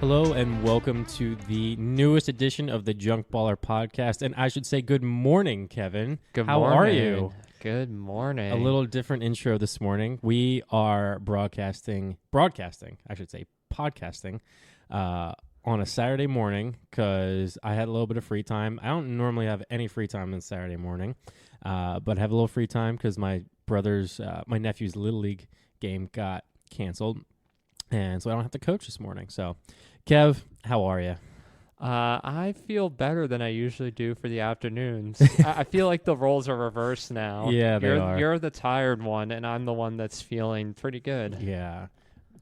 Hello and welcome to the newest edition of the Junk Baller podcast. And I should say good morning, Kevin. Good How morning. are you? Good morning. A little different intro this morning. We are podcasting, on a Saturday morning because I had a little bit of free time. I don't normally have any free time on Saturday morning, but I have a little free time because my nephew's Little League game got canceled. And so I don't have to coach this morning. So, Kev, how are you? I feel better than I usually do for the afternoons. I feel like the roles are reversed now. Yeah, they are. You're the tired one, and I'm the one that's feeling pretty good. Yeah.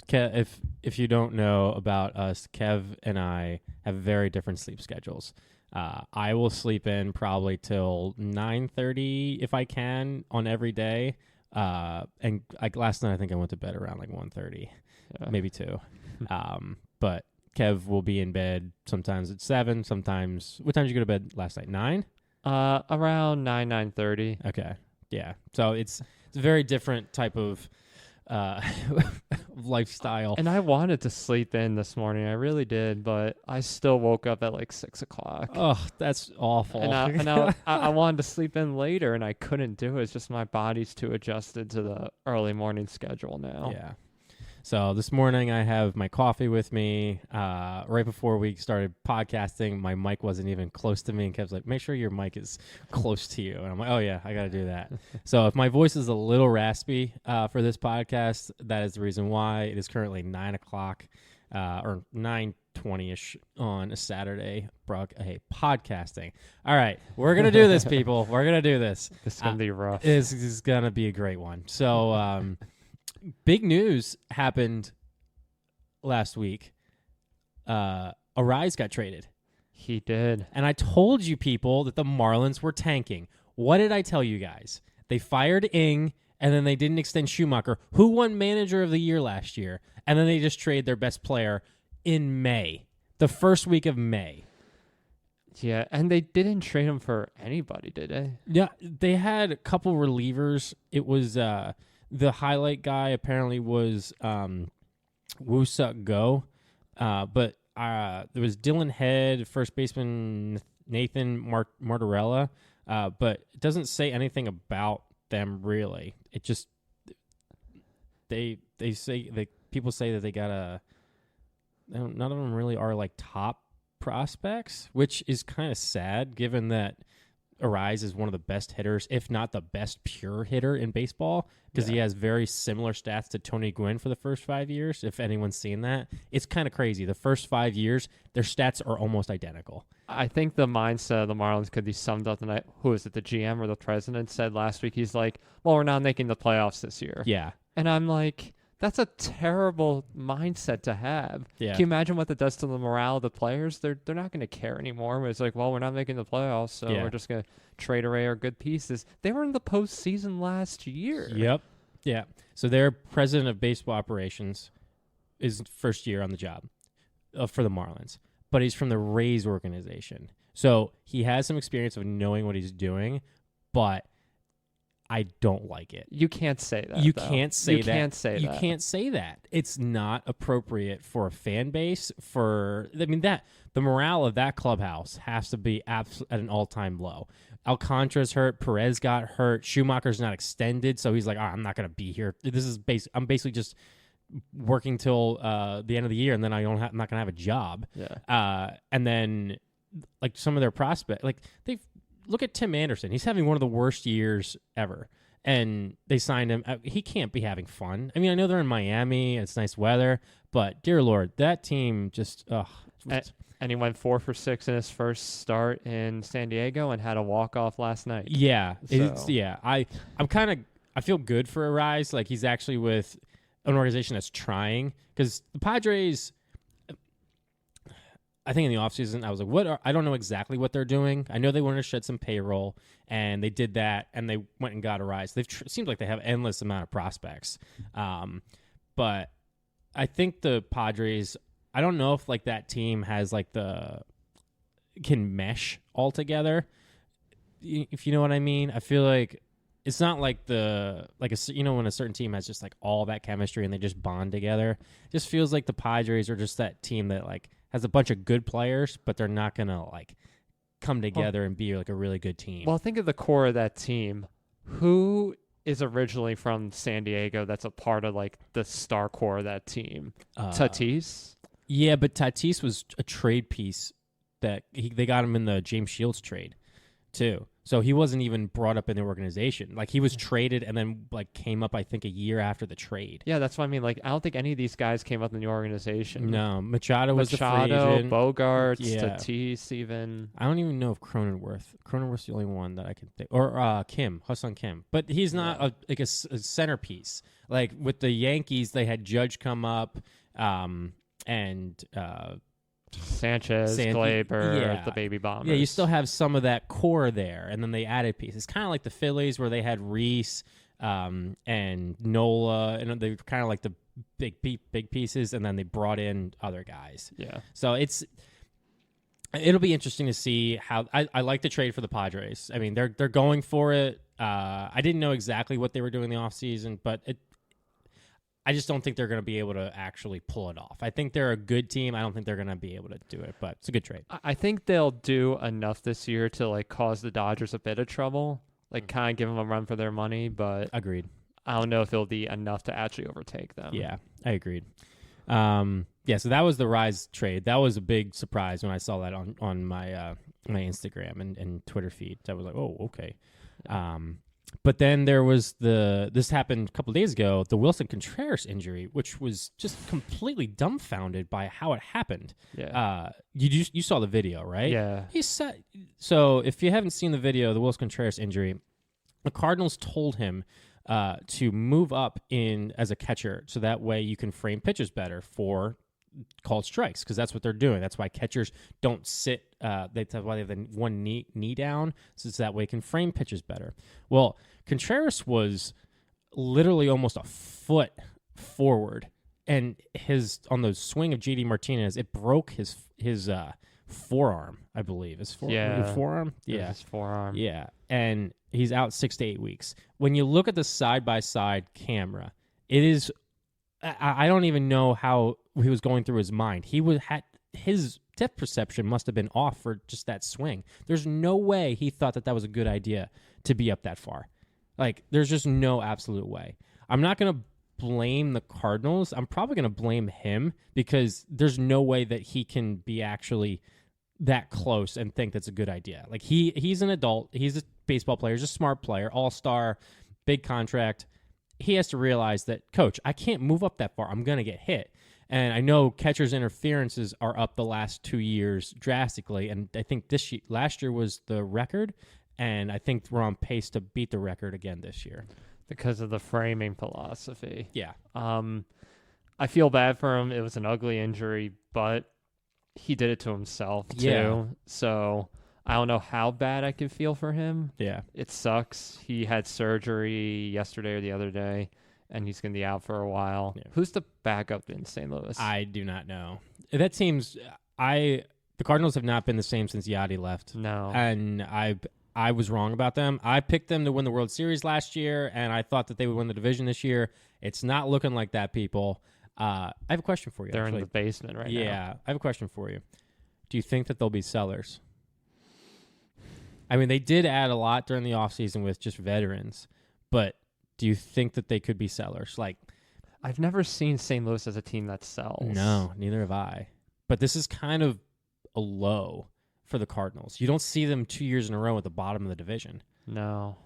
If you don't know about us, Kev and I have very different sleep schedules. I will sleep in probably till 9:30 if I can on every day. And last night I think I went to bed around like 1:30, maybe 2. But Kev will be in bed sometimes at 7. Sometimes, what time did you go to bed last night? 9? Around 9:30. Okay, yeah. So it's a very different type of lifestyle. And I wanted to sleep in this morning. I really did, but I still woke up at like 6 o'clock. Oh, that's awful. And I wanted to sleep in later, and I couldn't do it. It's just my body's too adjusted to the early morning schedule now. Yeah. So this morning I have my coffee with me. Right before we started podcasting, my mic wasn't even close to me, and Kev's like, make sure your mic is close to you. And I'm like, oh yeah, I got to do that. So if my voice is a little raspy for this podcast, that is the reason why. It is currently 9 o'clock or 9:20ish on a Saturday. Hey, podcasting. All right, we're going to do this, people. We're going to do this. This is going to be rough. This is going to be a great one. So big news happened last week. Arise got traded. He did. And I told you people that the Marlins were tanking. What did I tell you guys? They fired Ing, and then they didn't extend Schumacher, who won Manager of the Year last year. And then they just traded their best player in May, the first week of May. Yeah, and they didn't trade him for anybody, did they? Yeah, they had a couple relievers. It was the highlight guy apparently was Woo Suk Go, but there was Dylan Head, first baseman Nathan Martorella, but it doesn't say anything about them really. It just they say people say that they got none of them really are like top prospects, which is kind of sad given that Arise is one of the best hitters, if not the best pure hitter in baseball, because he has very similar stats to Tony Gwynn for the first 5 years, if anyone's seen that. It's kind of crazy. The first 5 years, their stats are almost identical. I think the mindset of the Marlins could be summed up tonight. Who is it, the GM or the president said last week? He's like, well, we're not making the playoffs this year. Yeah. And I'm like, that's a terrible mindset to have. Yeah. Can you imagine what that does to the morale of the players? They're not going to care anymore. It's like, well, we're not making the playoffs, so we're just going to trade away our good pieces. They were in the postseason last year. Yep. Yeah. So their president of baseball operations is first year on the job for the Marlins, but he's from the Rays organization. So he has some experience of knowing what he's doing, but I don't like it. You can't say that. You can't say that. You can't say that. You can't say that. It's not appropriate for a fan base. The morale of that clubhouse has to be at an all-time low. Alcantara's hurt. Perez got hurt. Schumacher's not extended, so he's like, I'm not going to be here. I'm basically just working till the end of the year, and then I'm not going to have a job. Yeah. And then, like, some of their prospects, like, look at Tim Anderson. He's having one of the worst years ever. And they signed him. He can't be having fun. I mean, I know they're in Miami. It's nice weather. But, dear Lord, that team just... And he went 4 for 6 in his first start in San Diego and had a walk-off last night. Yeah. So. I feel good for Arise. Like, he's actually with an organization that's trying. Because the Padres... I think in the offseason, I was like, I don't know exactly what they're doing. I know they wanted to shed some payroll, and they did that, and they went and got Arise. It seems like they have endless amount of prospects. But I think the Padres, I don't know if like that team has like can mesh all together, if you know what I mean. I feel like it's not like when a certain team has just like all that chemistry and they just bond together. It just feels like the Padres are just that team that like has a bunch of good players, but they're not gonna like come together and be like a really good team. Well, think of the core of that team. Who is originally from San Diego that's a part of like the star core of that team? Tatis? Yeah, but Tatis was a trade piece that they got him in the James Shields trade too. So he wasn't even brought up in the organization. Like he was traded and then like came up, I think, a year after the trade. Yeah, that's what I mean. Like I don't think any of these guys came up in the organization. No, Machado was the free agent. Bogarts, Tatis, even. I don't even know if Cronenworth's the only one that I can think, or Kim, Ha-Seong Kim. But he's not a centerpiece. Like with the Yankees, they had Judge come up, and. Sanchez, Gleyber, the Baby Bombers. Yeah, you still have some of that core there, and then they added pieces. It's kind of like the Phillies where they had Reese and Nola, and they kind of like the big pieces, and then they brought in other guys. Yeah. So it'll be interesting to see how. I like the trade for the Padres. I mean, they're going for it. I didn't know exactly what they were doing in the offseason, but I just don't think they're going to be able to actually pull it off. I think they're a good team. I don't think they're going to be able to do it, but it's a good trade. I think they'll do enough this year to like cause the Dodgers a bit of trouble, like kind of give them a run for their money. But agreed. I don't know if it'll be enough to actually overtake them. Yeah, I agreed. So that was the Rise trade. That was a big surprise when I saw that on my my Instagram and Twitter feed. I was like, oh, okay. Yeah. But then there was this happened a couple of days ago, the Wilson Contreras injury, which was just completely dumbfounded by how it happened. Yeah. You saw the video, right? Yeah. So if you haven't seen the video, the Wilson Contreras injury, the Cardinals told him to move up in as a catcher so that way you can frame pitches better for called strikes, because that's what they're doing. That's why catchers don't sit. That's why they have the one knee down, so it's that way they can frame pitches better. Well, Contreras was literally almost a foot forward, and on the swing of JD Martinez, it broke his forearm, I believe. His forearm? Yeah. His forearm. Yeah. And he's out 6 to 8 weeks. When you look at the side-by-side camera, it is... I don't even know how he was going through his mind. His depth perception must have been off for just that swing. There's no way he thought that was a good idea to be up that far. Like, there's just no absolute way. I'm not going to blame the Cardinals. I'm probably going to blame him because there's no way that he can be actually that close and think that's a good idea. Like, he's an adult. He's a baseball player. He's a smart player, all-star, big contract. He has to realize that, coach, I can't move up that far. I'm going to get hit. And I know catchers' interferences are up the last 2 years drastically, and I think last year was the record, and I think we're on pace to beat the record again this year. Because of the framing philosophy. Yeah. I feel bad for him. It was an ugly injury, but he did it to himself, too. Yeah. So I don't know how bad I can feel for him. Yeah. It sucks. He had surgery yesterday or the other day, and he's going to be out for a while. Yeah. Who's the backup in St. Louis? I do not know. That seems... the Cardinals have not been the same since Yadi left. No. And I was wrong about them. I picked them to win the World Series last year, and I thought that they would win the division this year. It's not looking like that, people. I have a question for you. They're in the basement right now. Yeah, I have a question for you. Do you think that they'll be sellers? I mean, they did add a lot during the offseason with just veterans, but do you think that they could be sellers? Like, I've never seen St. Louis as a team that sells. No, neither have I. But this is kind of a low for the Cardinals. You don't see them 2 years in a row at the bottom of the division. No.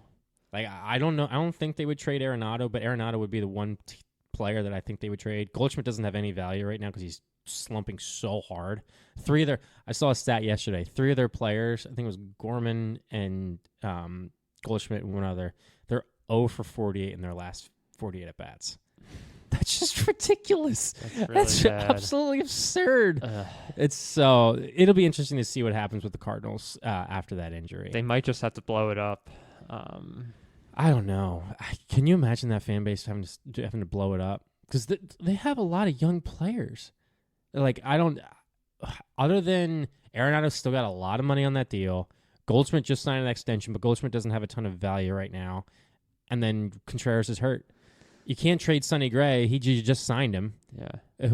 Like, I don't know. I don't think they would trade Arenado, but Arenado would be the one player that I think they would trade. Goldschmidt doesn't have any value right now because he's slumping so hard. I saw a stat yesterday. 3 of their players, I think it was Gorman and Goldschmidt and one other, they're 0 for 48 in their last 48 at-bats. That's just ridiculous. That's absolutely absurd. It'll be interesting to see what happens with the Cardinals after that injury. They might just have to blow it up. I don't know. Can you imagine that fan base having to blow it up? Because they have a lot of young players. Like, other than Arenado's still got a lot of money on that deal. Goldschmidt just signed an extension, but Goldschmidt doesn't have a ton of value right now. and then Contreras is hurt. You can't trade Sonny Gray. You just signed him. Yeah.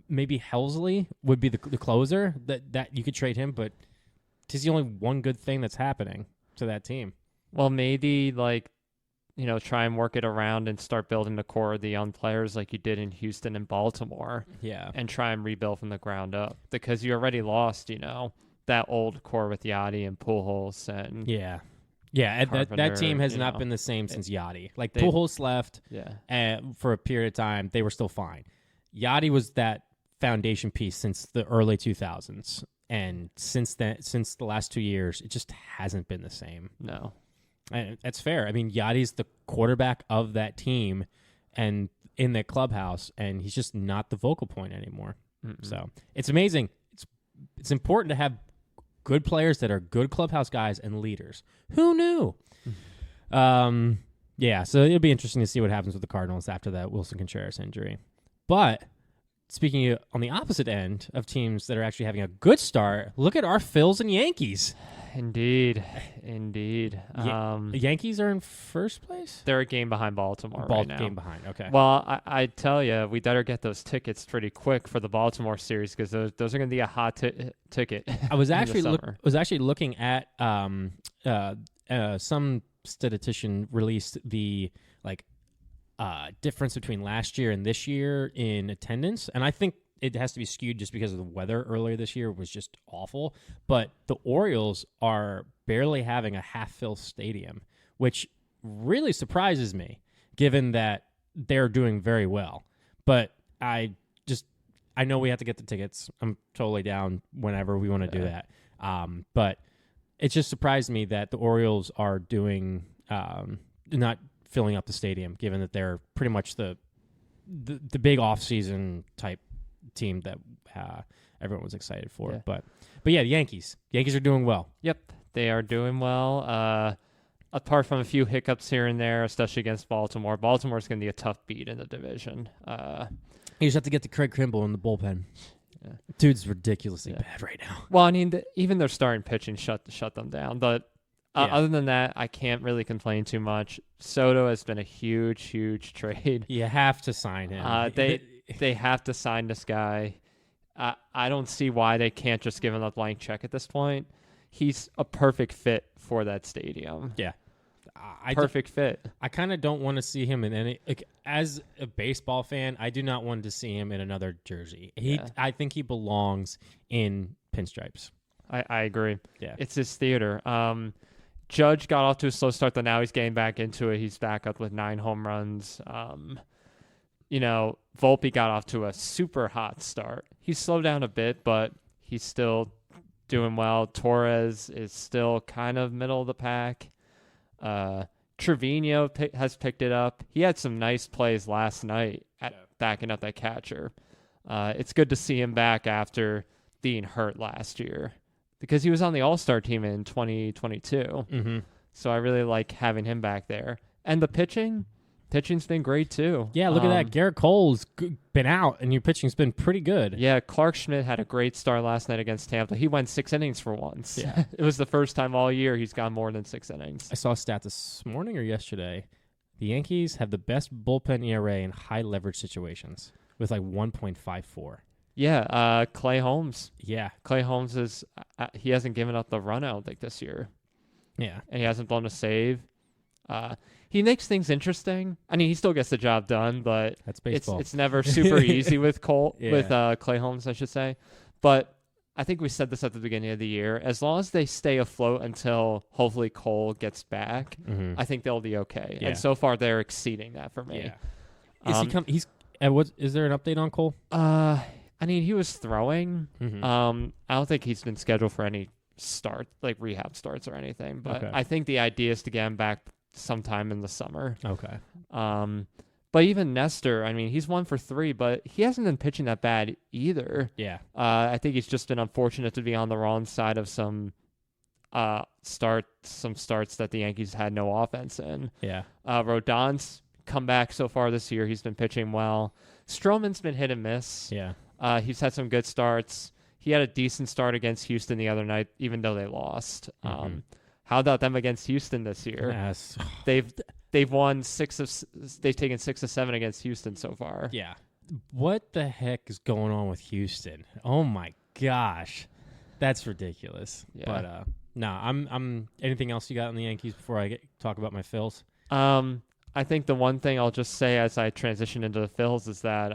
Maybe Helsley would be the closer that you could trade him, but he's the only one good thing that's happening to that team. Well, maybe try and work it around and start building the core of the young players like you did in Houston and Baltimore. Yeah. And try and rebuild from the ground up because you already lost, that old core with Yachty and Pujols and that team has not been the same since Yachty. Like Pujols left, for a period of time, they were still fine. Yachty was that foundation piece since the early 2000s, and since the last 2 years, it just hasn't been the same. No, and that's fair. I mean, Yachty's the quarterback of that team, and in that clubhouse, and he's just not the vocal point anymore. Mm-mm. So it's amazing. It's important to have good players that are good clubhouse guys and leaders. Who knew? So it'll be interesting to see what happens with the Cardinals after that Wilson Contreras injury. But speaking on the opposite end of teams that are actually having a good start, look at our Phils and Yankees. Indeed. The Yankees are in first place? They're a game behind Baltimore right now. Game behind, okay. Well, I tell you, we better get those tickets pretty quick for the Baltimore series because those are going to be a hot ticket. I was actually looking at some statistician released the difference between last year and this year in attendance, and I think it has to be skewed just because of the weather earlier this year was just awful. But the Orioles are barely having a half-fill stadium, which really surprises me, given that they're doing very well. But I know we have to get the tickets. I'm totally down whenever we want to do that. But it just surprised me that the Orioles are doing not filling up the stadium, given that they're pretty much the big off-season type team that everyone was excited for. Yeah. But yeah, the Yankees are doing well. Yep, they are doing well. Apart from a few hiccups here and there, especially against Baltimore. Baltimore's going to be a tough beat in the division. You just have to get to Craig Kimbrell in the bullpen. Yeah. Dude's ridiculously bad right now. Well, I mean, even their starting pitching shut them down. But other than that, I can't really complain too much. Soto has been a huge trade. You have to sign him. They have to sign this guy. I don't see why they can't just give him a blank check at this point. He's a perfect fit for that stadium. Yeah. Perfect fit. I kind of don't want to see him in any... as a baseball fan, I do not want to see him in another jersey. I think he belongs in pinstripes. I agree. Yeah. It's his theater. Judge got off to a slow start, but now he's getting back into it. He's back up with 9 home runs. Volpe got off to a super hot start. He's slowed down a bit, but he's still doing well. Torres is still kind of middle of the pack. Trevino has picked it up. He had some nice plays last night at backing up that catcher. It's good to see him back after being hurt last year because he was on the All-Star team in 2022. Mm-hmm. So I really like having him back there. And the pitching's been great too. Yeah, look at that. Garrett Cole's been out, and your pitching's been pretty good. Yeah, Clark Schmidt had a great start last night against Tampa. He went 6 innings for once. Yeah. It was the first time all year he's gone more than 6 innings. I saw a stat this morning or yesterday. The Yankees have the best bullpen ERA in high leverage situations with 1.54. Yeah, Clay Holmes. Yeah. Clay Holmes he hasn't given up the run, I don't think, this year. Yeah. And he hasn't blown a save. He makes things interesting. I mean, he still gets the job done, but that's baseball. It's never super easy with Clay Holmes, I should say. But I think we said this at the beginning of the year. As long as they stay afloat until hopefully Cole gets back, I think they'll be okay. Yeah. And so far, they're exceeding that for me. Yeah. Is there an update on Cole? I mean, he was throwing. Mm-hmm. I don't think he's been scheduled for any rehab starts or anything. But I think the idea is to get him back sometime in the summer. Okay. But even Nestor, I mean, he's 1 for 3, but he hasn't been pitching that bad either. Yeah. I think he's just been unfortunate to be on the wrong side of some starts that the Yankees had no offense in. Yeah. Rodon's come back so far this year. He's been pitching well. Stroman's been hit and miss. Yeah. He's had some good starts. He had a decent start against Houston the other night, even though they lost. Mm-hmm. How about them against Houston this year? Yes. they've taken 6 of 7 against Houston so far. Yeah. What the heck is going on with Houston? Oh my gosh. That's ridiculous. Yeah. But no, I'm anything else you got on the Yankees before I talk about my Phils? I think the one thing I'll just say as I transition into the Phils is that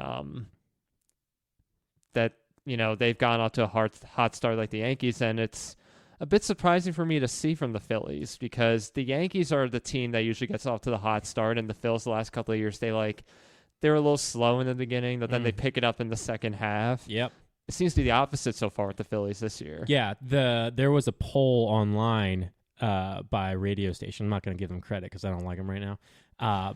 they've gone out to a hot start like the Yankees, and it's a bit surprising for me to see from the Phillies because the Yankees are the team that usually gets off to the hot start, and the Phils the last couple of years they were a little slow in the beginning, but then they pick it up in the second half. Yep. It seems to be the opposite so far with the Phillies this year. Yeah, there was a poll online by a radio station. I'm not going to give them credit because I don't like them right now.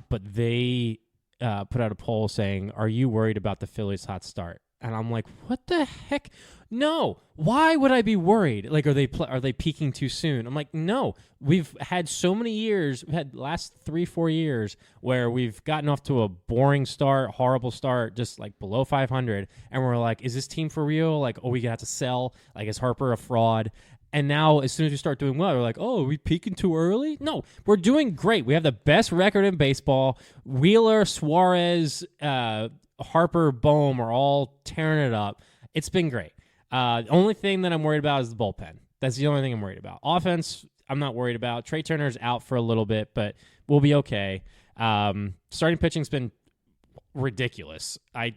But they put out a poll saying, "Are you worried about the Phillies' hot start?" And I'm like, "What the heck? No. Why would I be worried? Like, are they peaking too soon?" I'm like, "No. We've had so many years. We've had last 3-4 years where we've gotten off to a boring start, horrible start, just like below 500, and we're like, is this team for real? Like, oh, we got to sell. Like, is Harper a fraud?" And now, as soon as we start doing well, we're like, oh, are we peaking too early? No, we're doing great. We have the best record in baseball. Wheeler, Suarez, Harper, Bohm are all tearing it up. It's been great. The only thing that I'm worried about is the bullpen. That's the only thing I'm worried about. Offense, I'm not worried about. Trey Turner's out for a little bit, but we'll be okay. Starting pitching's been ridiculous. I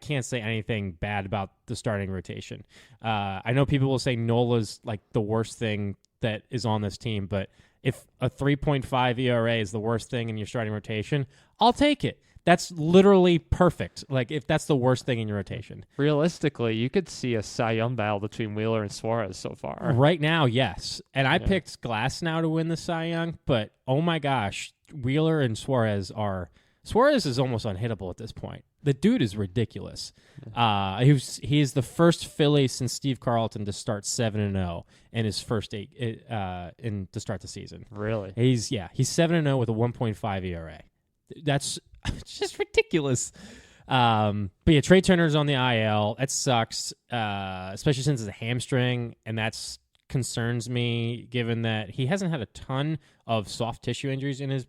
can't say anything bad about the starting rotation. I know people will say Nola's like the worst thing that is on this team, but if a 3.5 ERA is the worst thing in your starting rotation, I'll take it. That's literally perfect. Like, if that's the worst thing in your rotation. Realistically, you could see a Cy Young battle between Wheeler and Suarez so far. Right now, yes. And I picked Glass now to win the Cy Young, but oh my gosh, Wheeler and Suarez is almost unhittable at this point. The dude is ridiculous. He's the first Philly since Steve Carlton to start 7-0 in his first 8 to start the season. Really? He's 7-0 with a 1.5 ERA. That's just ridiculous. But yeah, Trey Turner's on the IL. That sucks, especially since it's a hamstring, and that's concerns me given that he hasn't had a ton of soft tissue injuries in his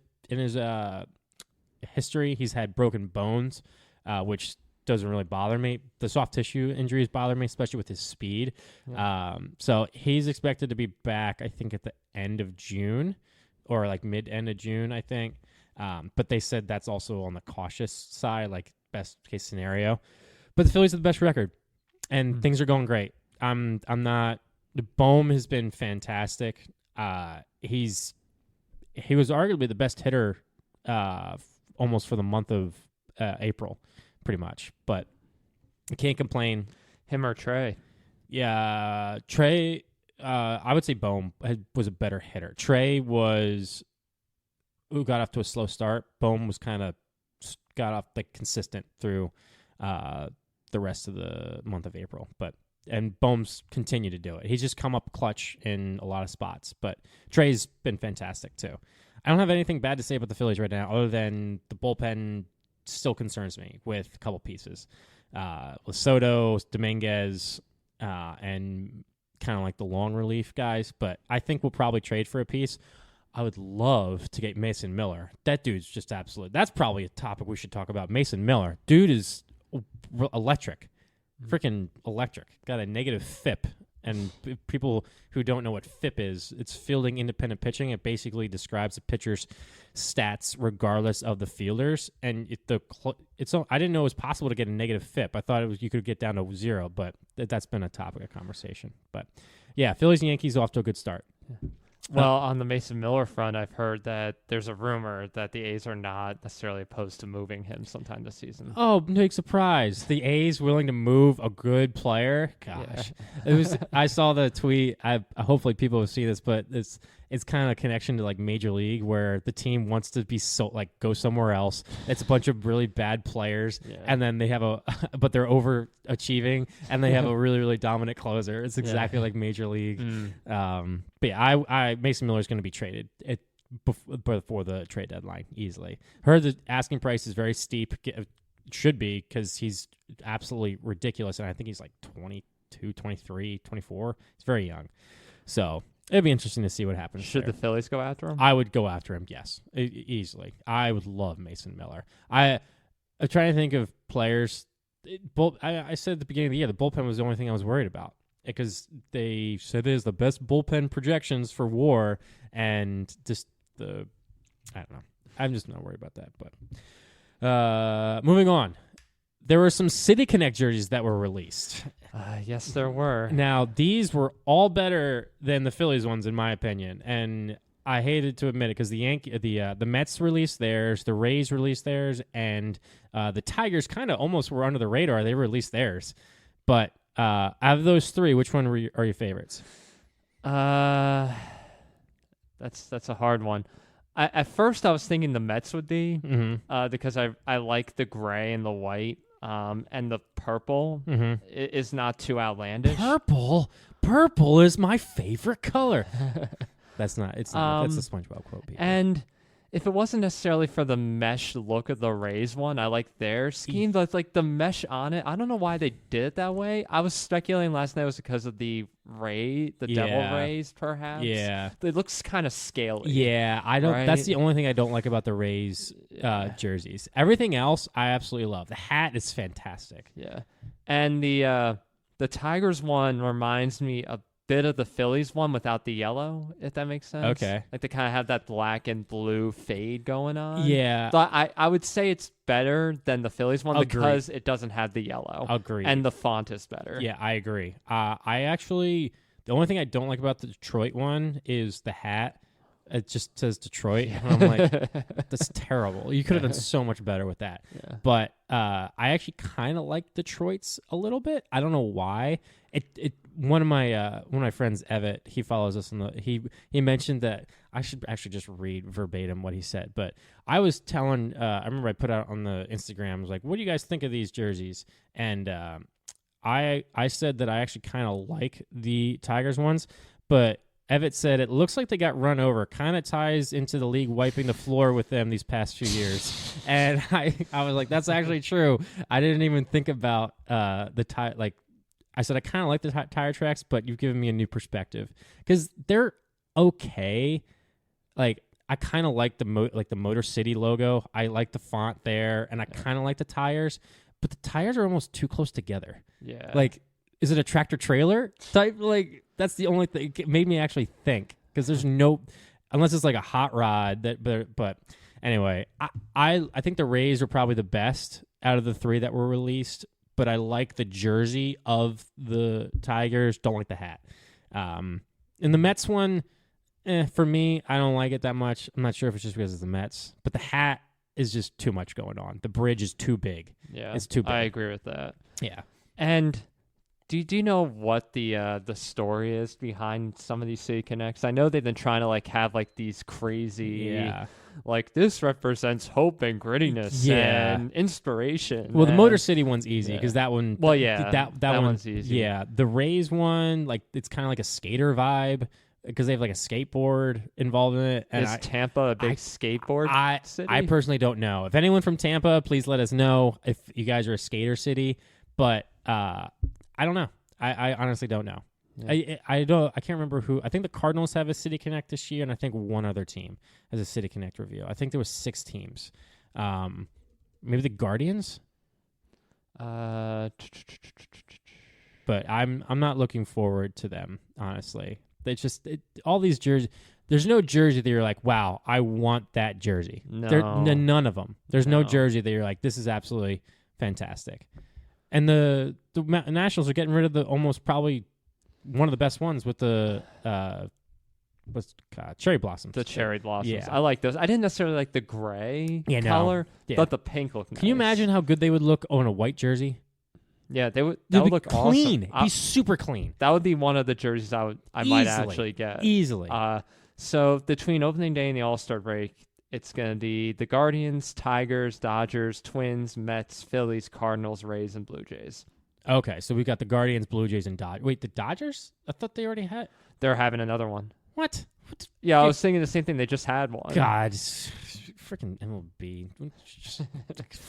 history. He's had broken bones, which doesn't really bother me. The soft tissue injuries bother me, especially with his speed. Yeah. So he's expected to be back, I think, at the end of June or like mid-end of June, I think. But they said that's also on the cautious side, like best case scenario. But the Phillies have the best record, and things are going great. I'm not. The Bohm has been fantastic. He was arguably the best hitter, almost for the month of April, pretty much. But I can't complain. Him or Trey? Yeah, Trey. I would say Bohm was a better hitter. Trey was. Who got off to a slow start. Bohm was kind of got off like consistent through the rest of the month of April. And Bohm's continued to do it. He's just come up clutch in a lot of spots. But Trey's been fantastic too. I don't have anything bad to say about the Phillies right now other than the bullpen still concerns me with a couple pieces. Soto, Dominguez, and kind of like the long relief guys. But I think we'll probably trade for a piece. I would love to get Mason Miller. That dude's just absolute. That's probably a topic we should talk about. Mason Miller. Dude is electric. Freaking electric. Got a negative FIP. And people who don't know what FIP is, it's fielding independent pitching. It basically describes a pitcher's stats regardless of the fielders. And I didn't know it was possible to get a negative FIP. I thought you could get down to 0, but that's been a topic of conversation. But yeah, Phillies and Yankees off to a good start. Yeah. Well, on the Mason Miller front, I've heard that there's a rumor that the A's are not necessarily opposed to moving him sometime this season. Oh, big surprise. The A's willing to move a good player? Gosh. Yeah. I saw the tweet. Hopefully people will see this, but it's kind of a connection to like Major League where the team wants to be go somewhere else. It's a bunch of really bad players, and then they have but they're overachieving, and they have a really, really dominant closer. It's exactly like Major League. But yeah, Mason Miller is going to be traded before the trade deadline easily. Heard the asking price is very steep. Should be because he's absolutely ridiculous, and I think he's like 22, 23, 24. He's very young. So It'd be interesting to see what happens. Should there. the Phillies go after him? I would go after him. Yes, easily. I would love Mason Miller. I'm trying to think of players. I said at the beginning of the year the bullpen was the only thing I was worried about because they said it is the best bullpen projections for WAR, and just I don't know. I'm just not worried about that. But moving on, there were some City Connect jerseys that were released. Yes, there were. Now, these were all better than the Phillies ones, in my opinion, and I hated to admit it because the Mets released theirs, the Rays released theirs, and the Tigers kind of almost were under the radar. They released theirs, but out of those three, which one are your favorites? That's a hard one. At first, I was thinking the Mets would be because I like the gray and the white. And the purple is not too outlandish. Purple is my favorite color. It's not. That's a SpongeBob quote. People. And if it wasn't necessarily for the mesh look of the Rays one, I like their scheme. But like the mesh on it, I don't know why they did it that way. I was speculating last night it was because of the Devil Rays, perhaps. Yeah, it looks kind of scaly. Yeah, I don't. Right? That's the only thing I don't like about the Rays jerseys. Everything else, I absolutely love. The hat is fantastic. Yeah, and the Tigers one reminds me a bit of the Phillies one without the yellow, if that makes sense. Okay. Like they kind of have that black and blue fade going on. Yeah. So I would say it's better than the Phillies one Agreed. because it doesn't have the yellow. Agreed. And the font is better. Yeah, I agree. The only thing I don't like about the Detroit one is the hat. It just says Detroit. And I'm like, that's terrible. You could have done so much better with that. Yeah. But I actually kind of like Detroit's a little bit. I don't know why. One of my friends, Evet, he follows us he mentioned that I should actually just read verbatim what he said. But I was telling, I remember I put out on the Instagram, I was like, what do you guys think of these jerseys? And I said that I actually kind of like the Tigers ones, but Evet said it looks like they got run over. Kind of ties into the league wiping the floor with them these past few years. And I was like, that's actually true. I didn't even think about the tire. Like I said, I kind of like the tire tracks, but you've given me a new perspective because they're okay. Like I kind of like the Motor City logo. I like the font there, and I kind of like the tires. But the tires are almost too close together. Yeah. Like, is it a tractor trailer type? Like, that's the only thing. It made me actually think because there's no, unless it's like a hot rod. But anyway, I think the Rays are probably the best out of the three that were released. But I like the jersey of the Tigers. Don't like the hat. And the Mets one, for me, I don't like it that much. I'm not sure if it's just because it's the Mets, but the hat is just too much going on. The bridge is too big. Yeah, it's too big. I agree with that. Yeah. And do you know what the story is behind some of these City Connects? I know they've been trying to like have like these crazy, like this represents hope and grittiness and inspiration. Well, the Motor City one's easy because that one. Well, yeah, that one's easy. Yeah, the Rays one, like it's kind of like a skater vibe because they have like a skateboard involved in it. And is Tampa a big skateboard city? I personally don't know. If anyone from Tampa, please let us know if you guys are a skater city. But I don't know. I honestly don't know. Yeah. I can't remember who. I think the Cardinals have a City Connect this year, and I think one other team has a City Connect review. I think there was 6 teams. Maybe the Guardians. But I'm not looking forward to them, honestly. They just all these jerseys. There's no jersey that you're like, wow, I want that jersey. No, none of them. There's no jersey that you're like, this is absolutely fantastic. And the Nationals are getting rid of the almost probably one of the best ones with the cherry blossoms. The cherry blossoms. Yeah. I like those. I didn't necessarily like the gray color, but the pink looked nice. Can you imagine how good they would look on a white jersey? Yeah, they would. That would look clean. Awesome. Be super clean. That would be one of the jerseys I might actually get easily. So between opening day and the All-Star break, it's going to be the Guardians, Tigers, Dodgers, Twins, Mets, Phillies, Cardinals, Rays, and Blue Jays. Okay, so we got the Guardians, Blue Jays, and Dodgers. Wait, the Dodgers? I thought they already had. They're having another one. What? Yeah, I was thinking the same thing. They just had one. God, freaking MLB.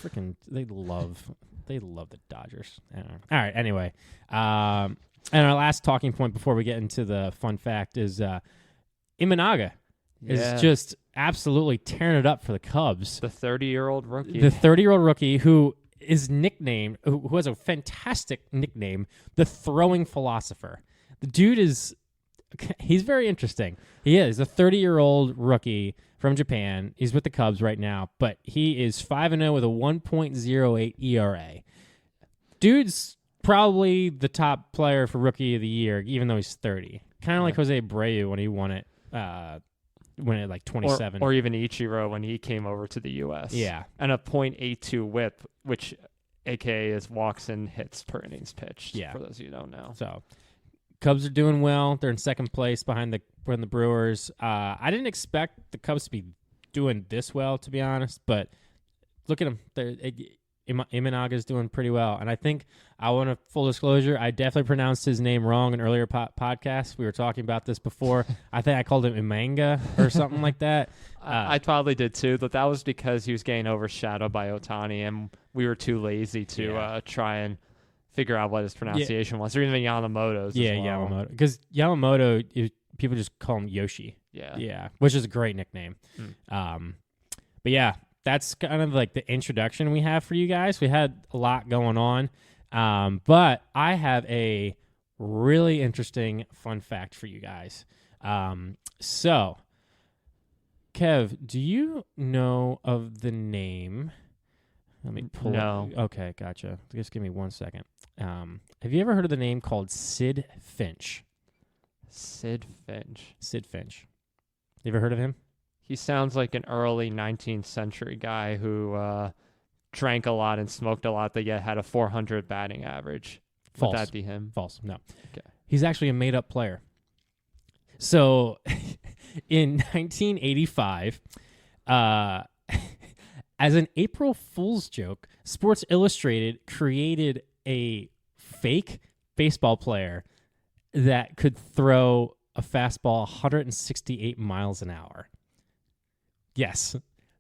Freaking, they love the Dodgers. I don't know. All right, anyway. And our last talking point before we get into the fun fact is Imanaga is just absolutely tearing it up for the Cubs. The 30-year-old rookie. The 30-year-old rookie who is nicknamed, who has a fantastic nickname, the throwing philosopher. The dude he's very interesting. He is a 30-year-old rookie from Japan. He's with the Cubs right now, but he is 5-0 with a 1.08 ERA. Dude's probably the top player for Rookie of the Year, even though he's 30. Kind of like Jose Abreu when he won it like 27. Or even Ichiro when he came over to the U.S. Yeah. And a .82 whip, which AKA is walks and hits per innings pitched, for those of you who don't know. So Cubs are doing well. They're in second place behind the Brewers. I didn't expect the Cubs to be doing this well, to be honest, but look at them. Imanaga is doing pretty well. And I think, I want a full disclosure, I definitely pronounced his name wrong in earlier podcasts. We were talking about this before. I think I called him Imanga or something like that. I probably did too, but that was because he was getting overshadowed by Ohtani, and we were too lazy to try and figure out what his pronunciation was. Or even Yamamoto's as well. Yamamoto. Because Yamamoto, people just call him Yoshi. Yeah, which is a great nickname. But yeah, that's kind of like the introduction we have for you guys. We had a lot going on, but I have a really interesting fun fact for you guys. So, Kev, do you know of the name? Let me pull No. Okay, gotcha. Just give me 1 second. Have you ever heard of the name called Sid Finch? Sid Finch. Sid Finch. You ever heard of him? He sounds like an early 19th century guy who drank a lot and smoked a lot, but yet had a 400 batting average. False. Would that be him? False. No. Okay. He's actually a made-up player. So, in 1985, as an April Fool's joke, Sports Illustrated created a fake baseball player that could throw a fastball 168 miles an hour. Yes,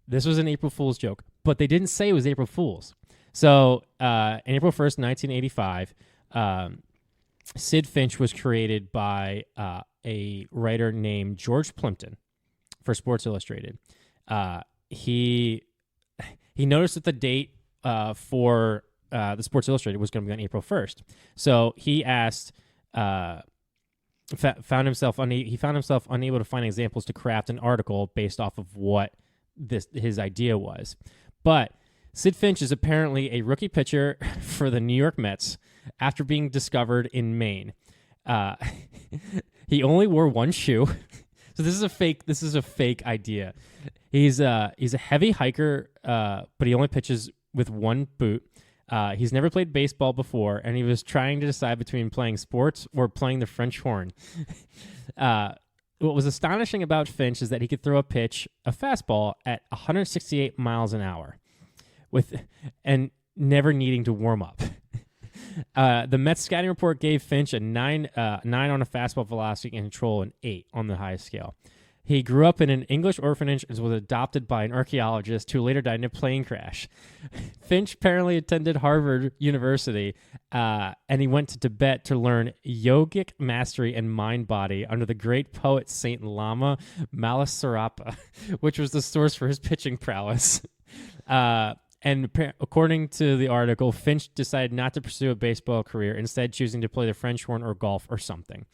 this was an April Fool's joke, but they didn't say it was April Fool's. So, on April 1st, 1985, Sid Finch was created by a writer named George Plimpton for Sports Illustrated. He noticed that the date for the Sports Illustrated was going to be on April 1st. So he asked, found himself unable to find examples to craft an article based off of what his idea was. But Sid Finch is apparently a rookie pitcher for the New York Mets after being discovered in Maine. He only wore one shoe. So this is a fake idea. He's a heavy hiker, but he only pitches with one boot. He's never played baseball before, and he was trying to decide between playing sports or playing the French horn. What was astonishing about Finch is that he could throw a fastball at 168 miles an hour, and never needing to warm up. The Mets scouting report gave Finch a 9 on a fastball velocity and control, and 8 on the highest scale. He grew up in an English orphanage and was adopted by an archaeologist who later died in a plane crash. Finch apparently attended Harvard University, and he went to Tibet to learn yogic mastery and mind-body under the great poet Saint Lama Malasarapa, which was the source for his pitching prowess. And according to the article, Finch decided not to pursue a baseball career, instead choosing to play the French horn or golf or something.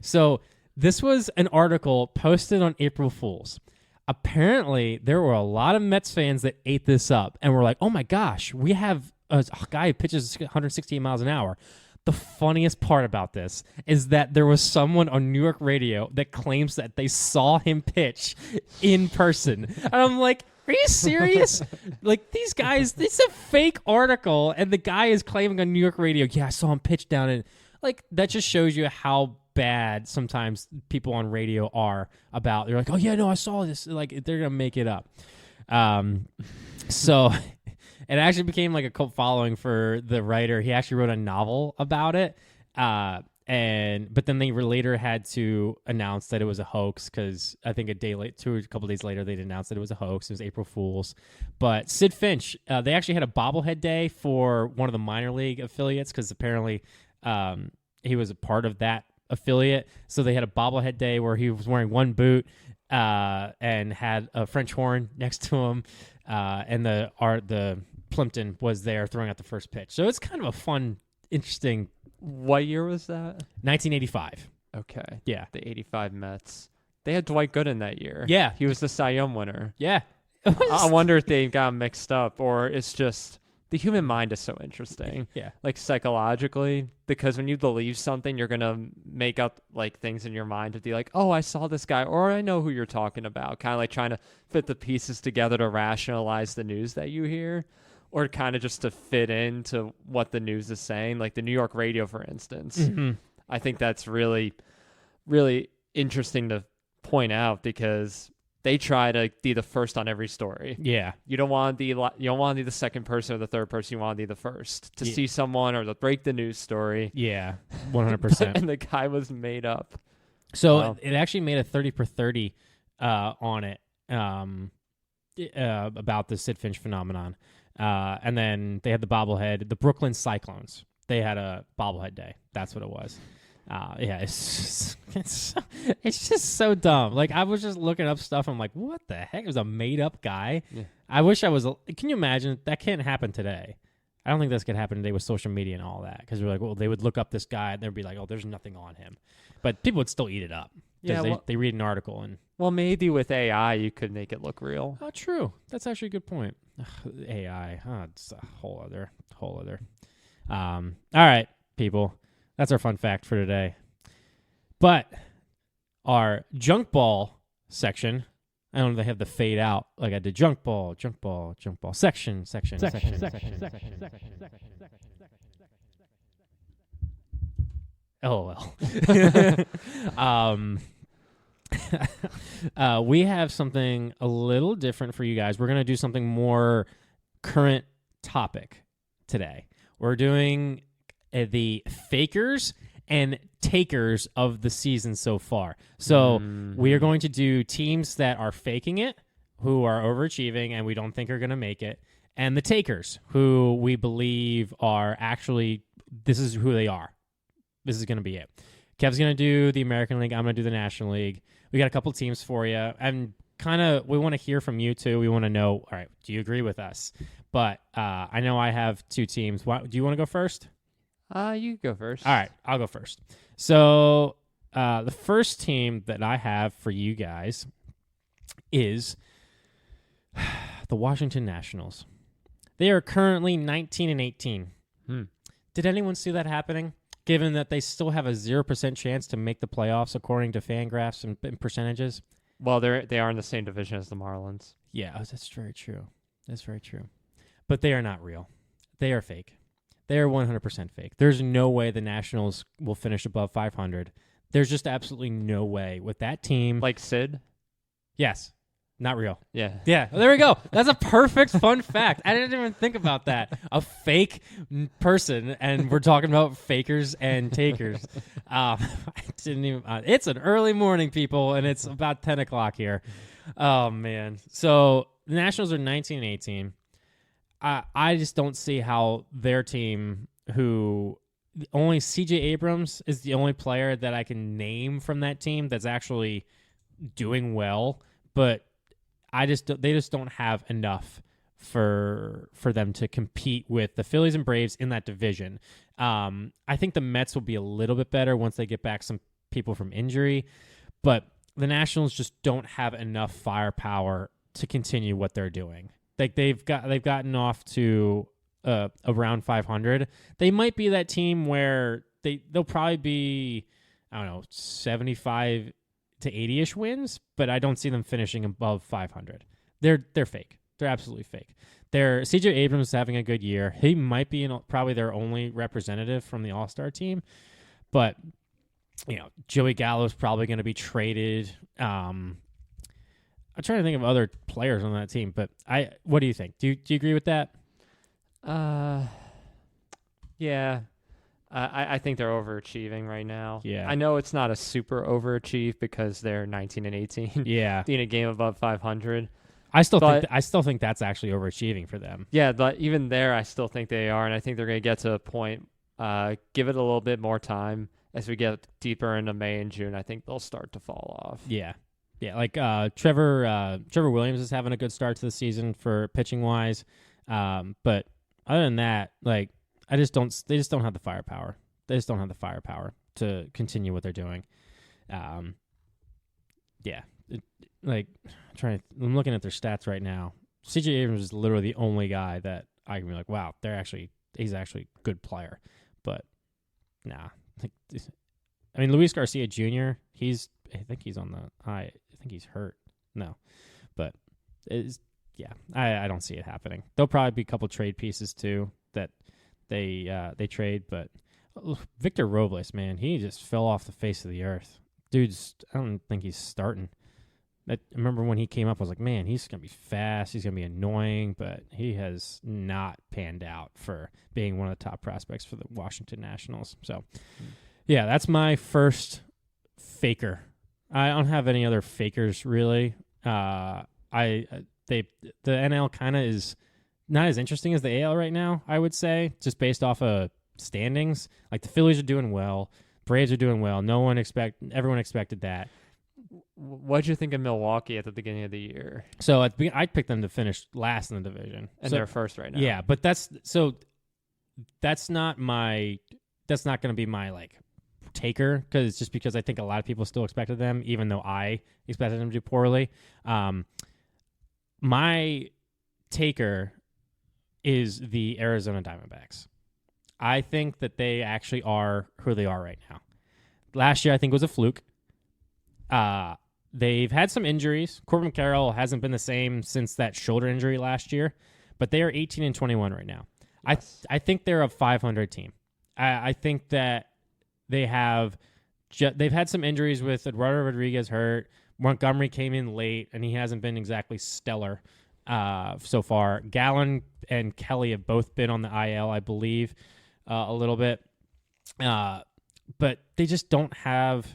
So this was an article posted on April Fool's. Apparently, there were a lot of Mets fans that ate this up and were like, oh my gosh, we have a guy who pitches 168 miles an hour. The funniest part about this is that there was someone on New York radio that claims that they saw him pitch in person. And I'm like, are you serious? Like, these guys, it's a fake article, and the guy is claiming on New York radio, yeah, I saw him pitch down in. Like, that just shows you how bad sometimes people on radio are about. They're like, oh, yeah, no, I saw this. Like, they're going to make it up. So it actually became like a cult following for the writer. He actually wrote a novel about it. But then they later had to announce that it was a hoax, because I think a couple days later, they'd announced that it was a hoax. It was April Fool's. But Sid Finch, they actually had a bobblehead day for one of the minor league affiliates, because apparently a part of that affiliate. So they had a bobblehead day where he was wearing one boot and had a French horn next to him, and the Plimpton was there throwing out the first pitch. So it's kind of a fun, interesting. What year was that? 1985. Okay. Yeah. The 85 Mets. They had Dwight Gooden that year. Yeah. He was the Cy Young winner. Yeah. I wonder if they got mixed up, or it's just the human mind is so interesting. Yeah. Like psychologically, because when you believe something, you're going to make up like things in your mind to be like, oh, I saw this guy, or I know who you're talking about. Kind of like trying to fit the pieces together to rationalize the news that you hear, or kind of just to fit into what the news is saying. Like the New York radio, for instance. Mm-hmm. I think that's really, really interesting to point out because they try to be the first on every story. Yeah. You don't want to be the second person or the third person. You want to be the first to see someone or to break the news story. Yeah. 100%. And the guy was made up. So it actually made a 30 for 30 on it about the Sid Finch phenomenon. And then they had the bobblehead, the Brooklyn Cyclones. They had a bobblehead day. That's what it was. Yeah, it's just so dumb. Like, I was just looking up stuff. I'm like, what the heck? It was a made-up guy. Yeah. I wish I was. Can you imagine? That can't happen today. I don't think this could happen today with social media and all that. Because we're like, well, they would look up this guy and they'd be like, oh, there's nothing on him. But people would still eat it up. Yeah, they read an article and. Well, maybe with AI you could make it look real. Oh, true. That's actually a good point. AI, it's a whole other. All right, people. That's our fun fact for today. But our junk ball section, I don't know if they have the fade out like I did. Junk ball, section. LOL. We have something a little different for you guys. We're going to do something more current topic today. We're doing the fakers and takers of the season so far. So we are going to do teams that are faking it, who are overachieving and we don't think are going to make it, and the takers, who we believe are actually, this is who they are. This is going to be it. Kev's going to do the American League. I'm going to do the National League. We got a couple teams for you, and kind of we want to hear from you too. We want to know, all right, do you agree with us? But I know I have two teams. Do you want to go first? You go first. All right, I'll go first. So the first team that I have for you guys is the Washington Nationals. They are currently 19-18. Did anyone see that happening? Given that they still have a 0% chance to make the playoffs according to Fangraphs and percentages. Well, they are in the same division as the Marlins. Yeah, that's very true. That's very true. But they are not real. They are fake. They are 100% fake. There's no way the Nationals will finish above 500. There's just absolutely no way with that team. Like Sid? Yes. Not real. Yeah. Yeah. Well, there we go. That's a perfect fun fact. I didn't even think about that. A fake person, and we're talking about fakers and takers. I didn't even. It's an early morning, people, and it's about 10 o'clock here. Oh man. So the Nationals are 19-18. I just don't see how their team, who only C.J. Abrams is the only player that I can name from that team that's actually doing well, but they just don't have enough for them to compete with the Phillies and Braves in that division. I think the Mets will be a little bit better once they get back some people from injury, but the Nationals just don't have enough firepower to continue what they're doing. Like they've gotten off to around 500. They might be that team where they'll probably be, I don't know, 75 to 80-ish wins, but I don't see them finishing above 500. They're fake. They're absolutely fake. C.J. Abrams is having a good year. He might be probably their only representative from the All-Star team, but Joey Gallo is probably going to be traded. I'm trying to think of other players on that team, but what do you think? Do you agree with that? Yeah. I think they're overachieving right now. Yeah. I know it's not a super overachieve because they're 19-18. Yeah. Being a game above 500. I still think that's actually overachieving for them. Yeah, but even there, I still think they are, and I think they're going to get to a point. Give it a little bit more time. as we get deeper into May and June, I think they'll start to fall off. Yeah. Yeah, like Trevor Williams is having a good start to the season for pitching wise. But other than that, like they just don't have the firepower. They just don't have the firepower to continue what they're doing. Yeah. I'm looking at their stats right now. CJ Abrams is literally the only guy that I can be like, wow, he's actually a good player. But nah. I mean, Luis Garcia Jr., I think he's hurt. No. But I don't see it happening. There'll probably be a couple trade pieces too that they trade, but Victor Robles, man, he just fell off the face of the earth. Dude's, I don't think he's starting. I remember when he came up, I was like, man, he's going to be fast. He's going to be annoying, but he has not panned out for being one of the top prospects for the Washington Nationals. So, yeah, that's my first faker. I don't have any other fakers, really. The NL kind of is not as interesting as the AL right now, I would say, just based off of standings. Like, the Phillies are doing well. Braves are doing well. Everyone expected that. What'd you think of Milwaukee at the beginning of the year? So I picked them to finish last in the division, and they're first right now. Yeah, but that's not going to be my like taker because I think a lot of people still expected them, even though I expected them to do poorly. My taker is the Arizona Diamondbacks. I think that they actually are who they are right now. Last year, I think, was a fluke. They've had some injuries. Corbin Carroll hasn't been the same since that shoulder injury last year, but they are 18-21 right now. Yes. I think they're a 500 team. I think that they've had some injuries with Eduardo Rodriguez hurt. Montgomery came in late, and he hasn't been exactly stellar so far. Gallen and Kelly have both been on the IL, I believe, a little bit. But they just don't have...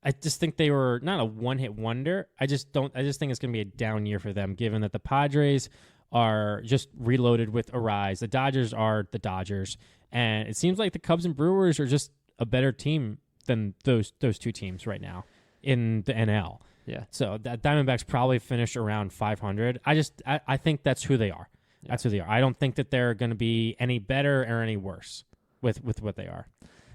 I just think they were not a one-hit wonder. I just think it's going to be a down year for them, given that the Padres are just reloaded with Arise. The Dodgers are the Dodgers, and it seems like the Cubs and Brewers are just a better team than those two teams right now in the NL. Yeah. So that Diamondbacks probably finish around 500. I think that's who they are. Yeah. That's who they are. I don't think that they're going to be any better or any worse with what they are.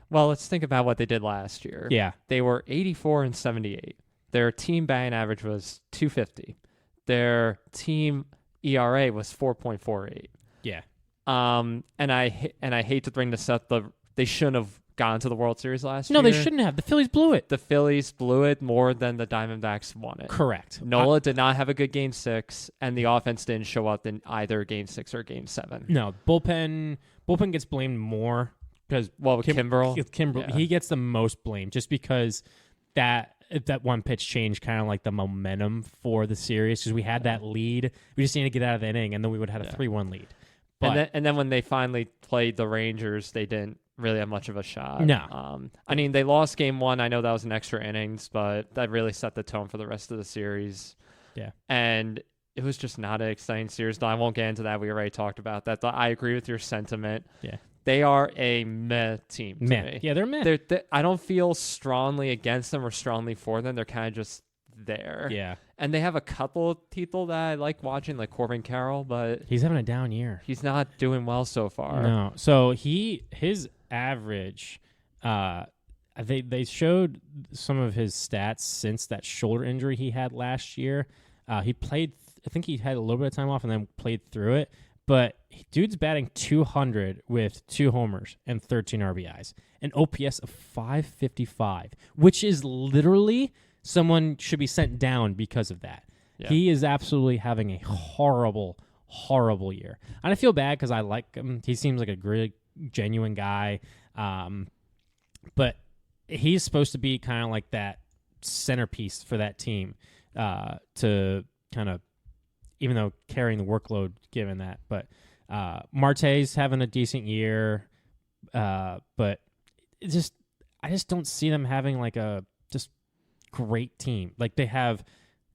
Well, let's think about what they did last year. Yeah. They were 84-78. Their team batting average was 250. Their team ERA was 4.48. Yeah. And I hate to bring this up, they shouldn't have gone to the World Series last year. No, they shouldn't have. The Phillies blew it. The Phillies blew it more than the Diamondbacks won it. Correct. Nola did not have a good Game 6, and the offense didn't show up in either Game 6 or Game 7. No, bullpen gets blamed more. Because Kimbrel, he gets the most blame just because that one pitch changed kind of like the momentum for the series because we had that lead. We just needed to get out of the inning, and then we would have had a 3-1 lead. But, and then when they finally played the Rangers, they didn't really have much of a shot. No. I mean, they lost Game 1. I know that was an extra innings, but that really set the tone for the rest of the series. Yeah. And it was just not an exciting series. No, I won't get into that. We already talked about that. I agree with your sentiment. Yeah. They are a meh team to me. Yeah, they're meh. I don't feel strongly against them or strongly for them. They're kind of just there. Yeah. And they have a couple of people that I like watching, like Corbin Carroll, but he's having a down year. He's not doing well so far. No. So his average, they showed some of his stats since that shoulder injury he had last year. He played, I think he had a little bit of time off and then played through it. But dude's batting 200 with 2 homers and 13 RBIs. An OPS of 555, which is literally someone should be sent down because of that. Yeah. He is absolutely having a horrible, horrible year. And I feel bad because I like him. He seems like a really genuine guy. But he's supposed to be kind of like that centerpiece for that team to kind of, even though carrying the workload given that. But Marte's having a decent year. But I just don't see them having like a just great team. Like they have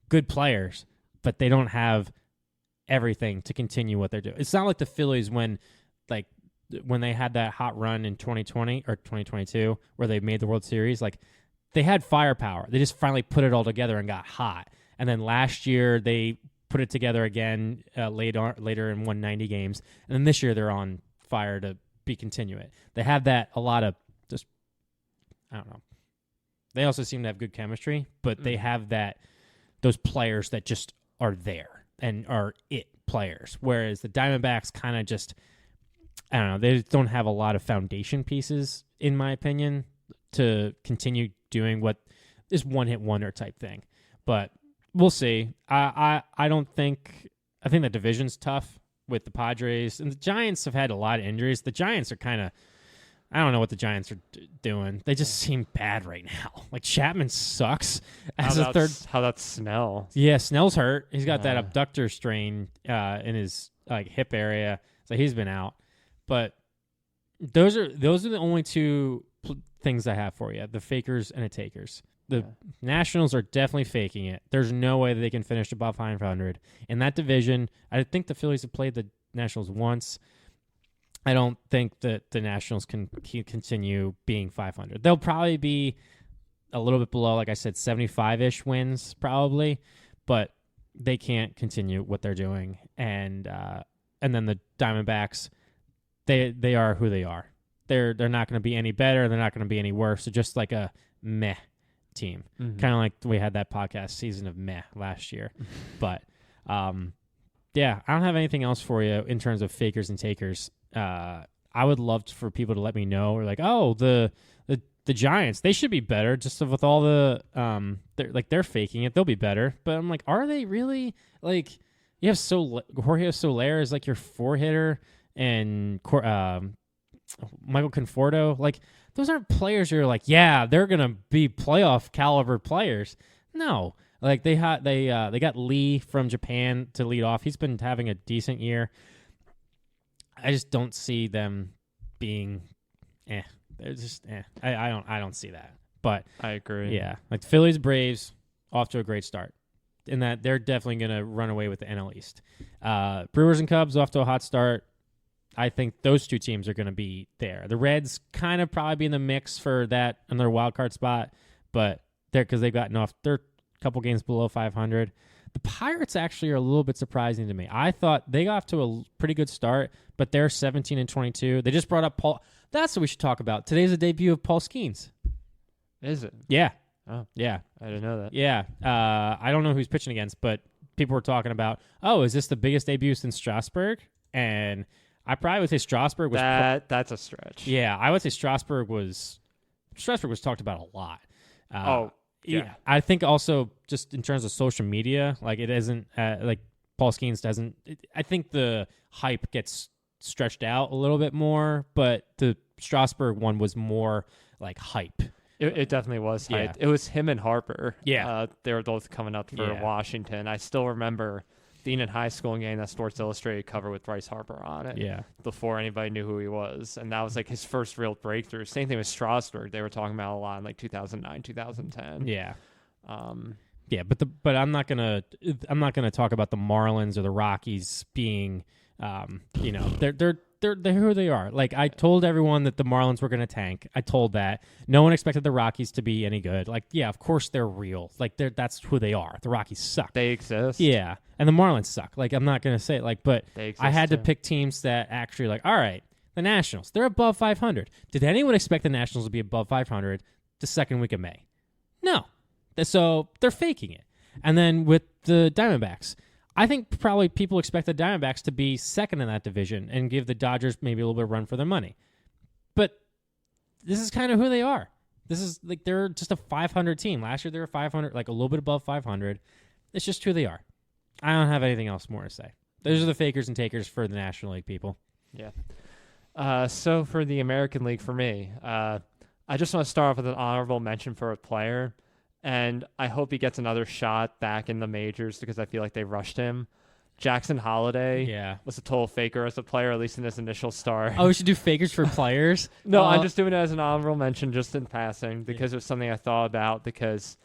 good players, but they don't have everything to continue what they're doing. It's not like the Phillies when like when they had that hot run in 2020 or 2022 where they made the World Series, like they had firepower. They just finally put it all together and got hot. And then last year they put it together again later and won 90 games. And then this year they're on fire to continue it. They have that a lot of just, I don't know. They also seem to have good chemistry, but they have those players that just are there and are it players. Whereas the Diamondbacks kind of just, I don't know, they just don't have a lot of foundation pieces, in my opinion, to continue doing what is one-hit wonder type thing. But we'll see. I think the division's tough with the Padres, and the Giants have had a lot of injuries. The Giants are kind of, I don't know what the Giants are doing. They just seem bad right now. Like Chapman sucks as a third. How about Snell? Yeah, Snell's hurt. He's got that abductor strain in his hip area, so he's been out. But those are the only two things I have for you: the fakers and the takers. The Nationals are definitely faking it. There's no way that they can finish above 500 in that division. I think the Phillies have played the Nationals once. I don't think that the Nationals can continue being 500. They'll probably be a little bit below, like I said, 75-ish wins probably, but they can't continue what they're doing. And then the Diamondbacks, they are who they are. They're not going to be any better. They're not going to be any worse. They're just like a meh team, kind of like we had that podcast season of meh last year. But yeah, I don't have anything else for you in terms of fakers and takers. I would love for people to let me know, or like, oh, the Giants, they should be better. Just with all the they're faking it, they'll be better. But I'm like, are they really? Like, you have Jorge Soler is like your 4-hitter, and Michael Conforto, like those aren't players you're like, yeah, they're gonna be playoff caliber players. No, like they got Lee from Japan to lead off. He's been having a decent year. I just don't see them being They're just I don't see that. But I agree. Yeah. Like Phillies, Braves, off to a great start. In that they're definitely gonna run away with the NL East. Brewers and Cubs off to a hot start. I think those two teams are gonna be there. The Reds kind of probably be in the mix for that in their wild card spot, but because they've gotten off, they're a couple games below 500. The Pirates actually are a little bit surprising to me. I thought they got off to a pretty good start, but they're 17-22. They just brought up Paul. That's what we should talk about. Today's the debut of Paul Skeens. Is it? Yeah. Oh, yeah. I didn't know that. Yeah. I don't know who he's pitching against, but people were talking about, oh, is this the biggest debut since Strasburg? And I probably would say Strasburg was that's a stretch. Yeah, I would say Strasburg was talked about a lot. Yeah. I think also just in terms of social media, like it isn't like Paul Skeens doesn't. I think the hype gets stretched out a little bit more, but the Strasburg one was more like hype. It definitely was hype. Yeah. It was him and Harper. Yeah, they were both coming up for Washington. I still remember being in high school and getting that Sports Illustrated cover with Bryce Harper on it. Yeah, before anybody knew who he was, and that was like his first real breakthrough. Same thing with Strasburg. They were talking about a lot in like 2009, 2010. Yeah. Yeah, but I'm not gonna talk about the Marlins or the Rockies being, they're who they are. Like I told everyone that the Marlins were gonna tank. I told that no one expected the Rockies to be any good. Like yeah, of course they're real. Like that's who they are. The Rockies suck. They exist. Yeah, and the Marlins suck. Like I'm not gonna say it. Like, but I had to pick teams that actually like. All right, the Nationals, they're above 500. Did anyone expect the Nationals to be above 500 the second week of May? No. So they're faking it. And then with the Diamondbacks, I think probably people expect the Diamondbacks to be second in that division and give the Dodgers maybe a little bit of run for their money. But this is kind of who they are. This is like they're just a 500 team. Last year they were 500, like a little bit above 500. It's just who they are. I don't have anything else more to say. Those are the fakers and takers for the National League people. Yeah. So for the American League for me, I just want to start off with an honorable mention for a player. And I hope he gets another shot back in the majors because I feel like they rushed him. Jackson Holiday was a total faker as a player, at least in his initial start. Oh, we should do fakers for players? No, I'm just doing it as an honorable mention just in passing because it was something I thought about because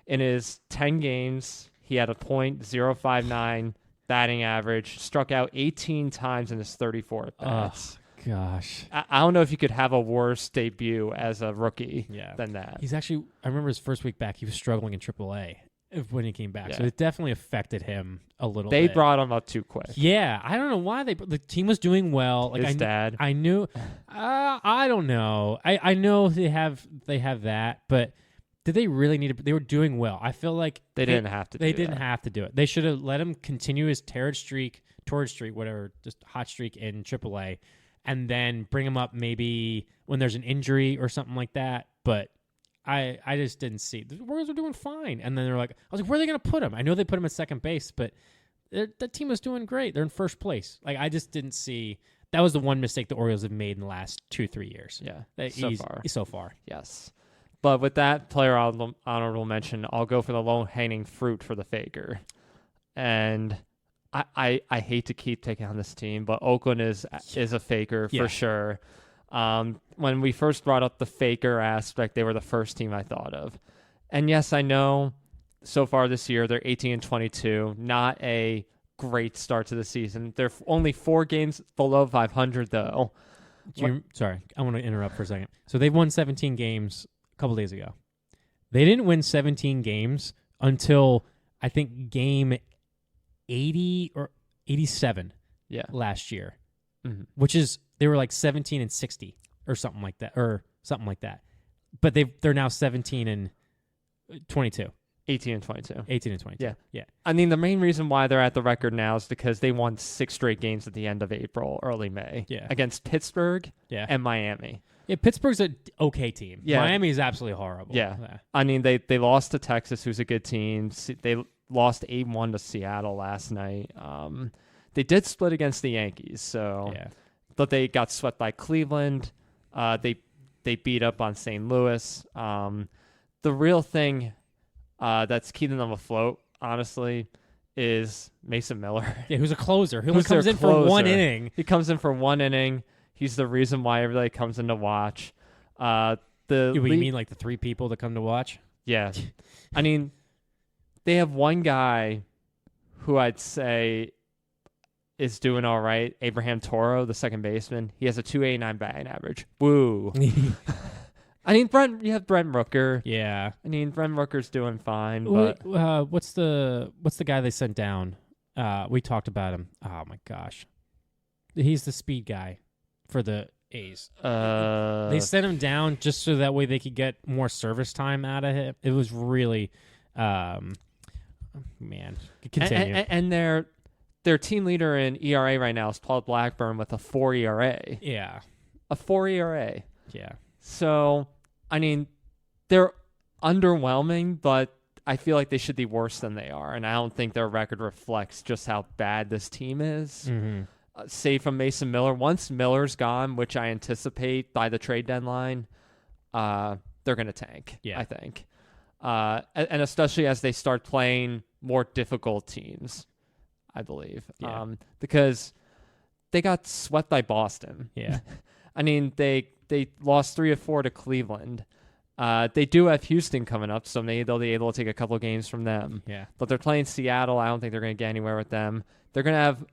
in his 10 games, he had a .059 batting average, struck out 18 times in his 34 at-bats. gosh. I don't know if you could have a worse debut as a rookie Yeah. than that. He's actually, I remember his first week back, he was struggling in AAA when he came back. So Yeah. it definitely affected him a little They bit. brought him up too quick. Yeah. I don't know why the team was doing well. Like His dad. I knew, I don't know. I know they have that, but did they really need to? They were doing well. I feel like They didn't have to. They do didn't that. have to do it. They should have let him continue his torrid streak, whatever, just hot streak in AAA, and then bring him up maybe when there's an injury or something like that. But I just didn't see. The Royals were doing fine, and then they're like, I was like, where are they going to put him? I know they put him at second base, but that team was doing great. They're in first place. Like I just didn't see. That was the one mistake the Orioles have made in the last 2-3 years. Yeah. So far. Yes. But with that player honorable mention, I'll go for the low-hanging fruit for the Faker. And I hate to keep taking on this team, but Oakland is a Faker for sure. When we first brought up the Faker aspect, they were the first team I thought of. And yes, I know so far this year they're 18-22, not a great start to the season. They're only 4 games below 500 though. Sorry, I want to interrupt for a second. So they've won 17 games a couple days ago. They didn't win 17 games until I think game 80 or 87 last year, which is they were like 17-60 or something like that. But they're now 17-22. 18-22. 18-22. Yeah. I mean, the main reason why they're at the record now is because they won 6 straight games at the end of April, early May. Yeah. Against Pittsburgh Yeah. and Miami. Yeah, Pittsburgh's an okay team. Yeah. Miami is absolutely horrible. Yeah. I mean, they lost to Texas, who's a good team. They lost 8-1 to Seattle last night. They did split against the Yankees, so but they got swept by Cleveland. They beat up on St. Louis. The real thing that's keeping them afloat, honestly, is Mason Miller. Yeah, who's a closer. Who Who's comes their in for one closer. inning. He comes in for 1 inning. He's the reason why everybody comes in to watch. You mean like the 3 people that come to watch? Yeah. I mean, they have one guy who I'd say is doing all right, Abraham Toro, the second baseman. He has a 289 batting average. Woo. I mean, you have Brent Rooker. Yeah. I mean, Brent Rooker's doing fine, but what's the guy they sent down? We talked about him. Oh my gosh. He's the speed guy for the A's. They sent him down just so that way they could get more service time out of him. It was really man. Continue. And their team leader in ERA right now is Paul Blackburn with a 4 ERA. Yeah. A 4 ERA. Yeah. So, I mean, they're underwhelming, but I feel like they should be worse than they are. And I don't think their record reflects just how bad this team is. Mm-hmm. Save from Mason Miller. Once Miller's gone, which I anticipate by the trade deadline, they're going to tank, I think. And especially as they start playing more difficult teams, I believe. Yeah. Because they got swept by Boston. Yeah. I mean, they lost 3 of 4 to Cleveland. They do have Houston coming up, so maybe they'll be able to take a couple games from them. Yeah. But they're playing Seattle. I don't think they're going to get anywhere with them. They're going to have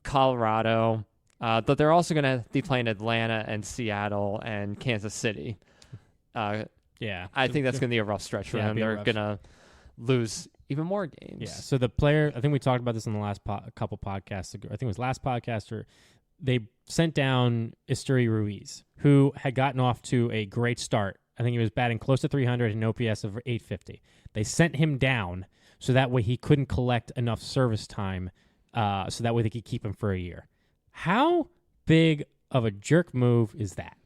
Colorado, but they're also going to be playing Atlanta and Seattle and Kansas City. Yeah. I think that's going to be a rough stretch for them. They're going to lose even more games. Yeah. So the player, I think we talked about this in the last couple podcasts ago. I think it was last podcast, or they sent down Esteury Ruiz, who had gotten off to a great start. I think he was batting close to 300 and an OPS of 850. They sent him down so that way he couldn't collect enough service time, so that way they could keep him for a year. How big of a jerk move is that?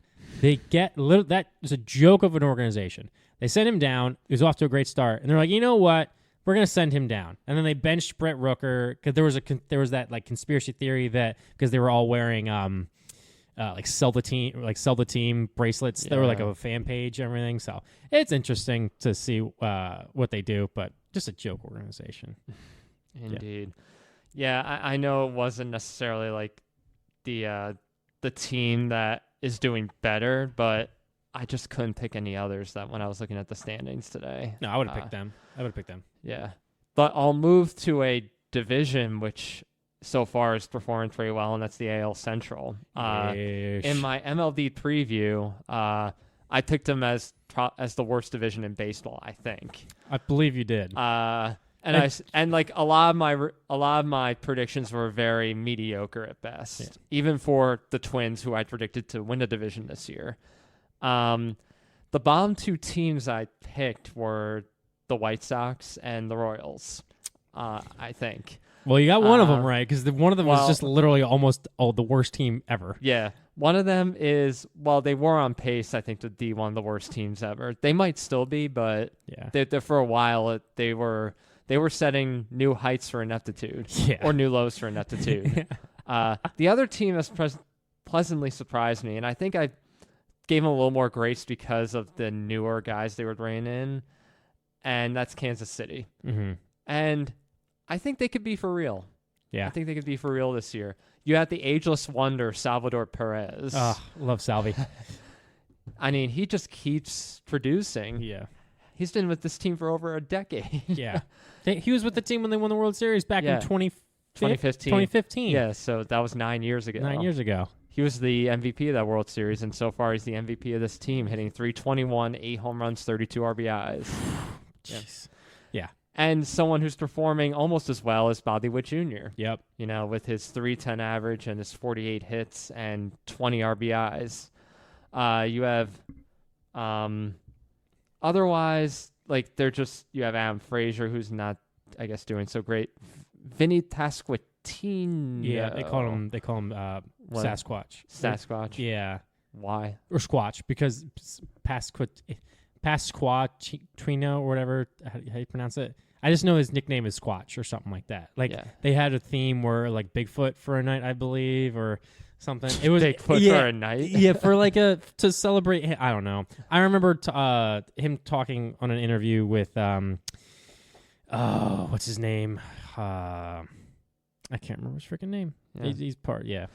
They get that is a joke of an organization. They sent him down. He was off to a great start, and they're like, you know what? We're gonna send him down. And then they benched Brett Rooker because there was that like conspiracy theory that because they were all wearing like sell the team bracelets that were like a fan page and everything. So it's interesting to see what they do, but just a joke organization. Indeed. Yeah, I know it wasn't necessarily like the team that is doing better, but I just couldn't pick any others that when I was looking at the standings today. No, I would have picked them. Yeah. But I'll move to a division which so far is performing pretty well, and that's the AL Central. In my MLB preview, I picked them as the worst division in baseball, I think. I believe you did. And like a lot of my predictions were very mediocre at best, even for the Twins, who I predicted to win the division this year. The bottom two teams I picked were the White Sox and the Royals, I think. Well, you got one of them right, because one of them was just literally almost the worst team ever. Yeah. One of them is, they were on pace, I think, to be one of the worst teams ever. They might still be, but for a while, they were setting new heights for ineptitude or new lows for ineptitude. The other team has pleasantly surprised me, and I think I gave them a little more grace because of the newer guys they were bringing in, and that's Kansas City. Mm-hmm. And I think they could be for real. Yeah. I think they could be for real this year. You had the ageless wonder, Salvador Perez. Oh, love Salvi. I mean, he just keeps producing. Yeah. He's been with this team for over a decade. Yeah. He was with the team when they won the World Series back in 2015. 2015. Yeah, so that was 9 years ago. 9 years ago. He was the MVP of that World Series, and so far he's the MVP of this team, hitting .321, 8 home runs, 32 RBIs. Jeez. Yeah. And someone who's performing almost as well as Bobby Witt Jr. Yep. With his .310 average and his 48 hits and 20 RBIs. You have, otherwise, you have Adam Frazier, who's not, I guess, doing so great. Vinny Pasquantino. Yeah, they call him Sasquatch. Sasquatch. Yeah. Why? Or Squatch, because Pasquantino or whatever, how you pronounce it. I just know his nickname is Squatch or something like that. They had a theme where Bigfoot for a night, I believe, or something. It was Bigfoot for a night. Yeah, for to celebrate. I don't know. I remember him talking on an interview with what's his name? I can't remember his freaking name. Yeah. He's part. Yeah.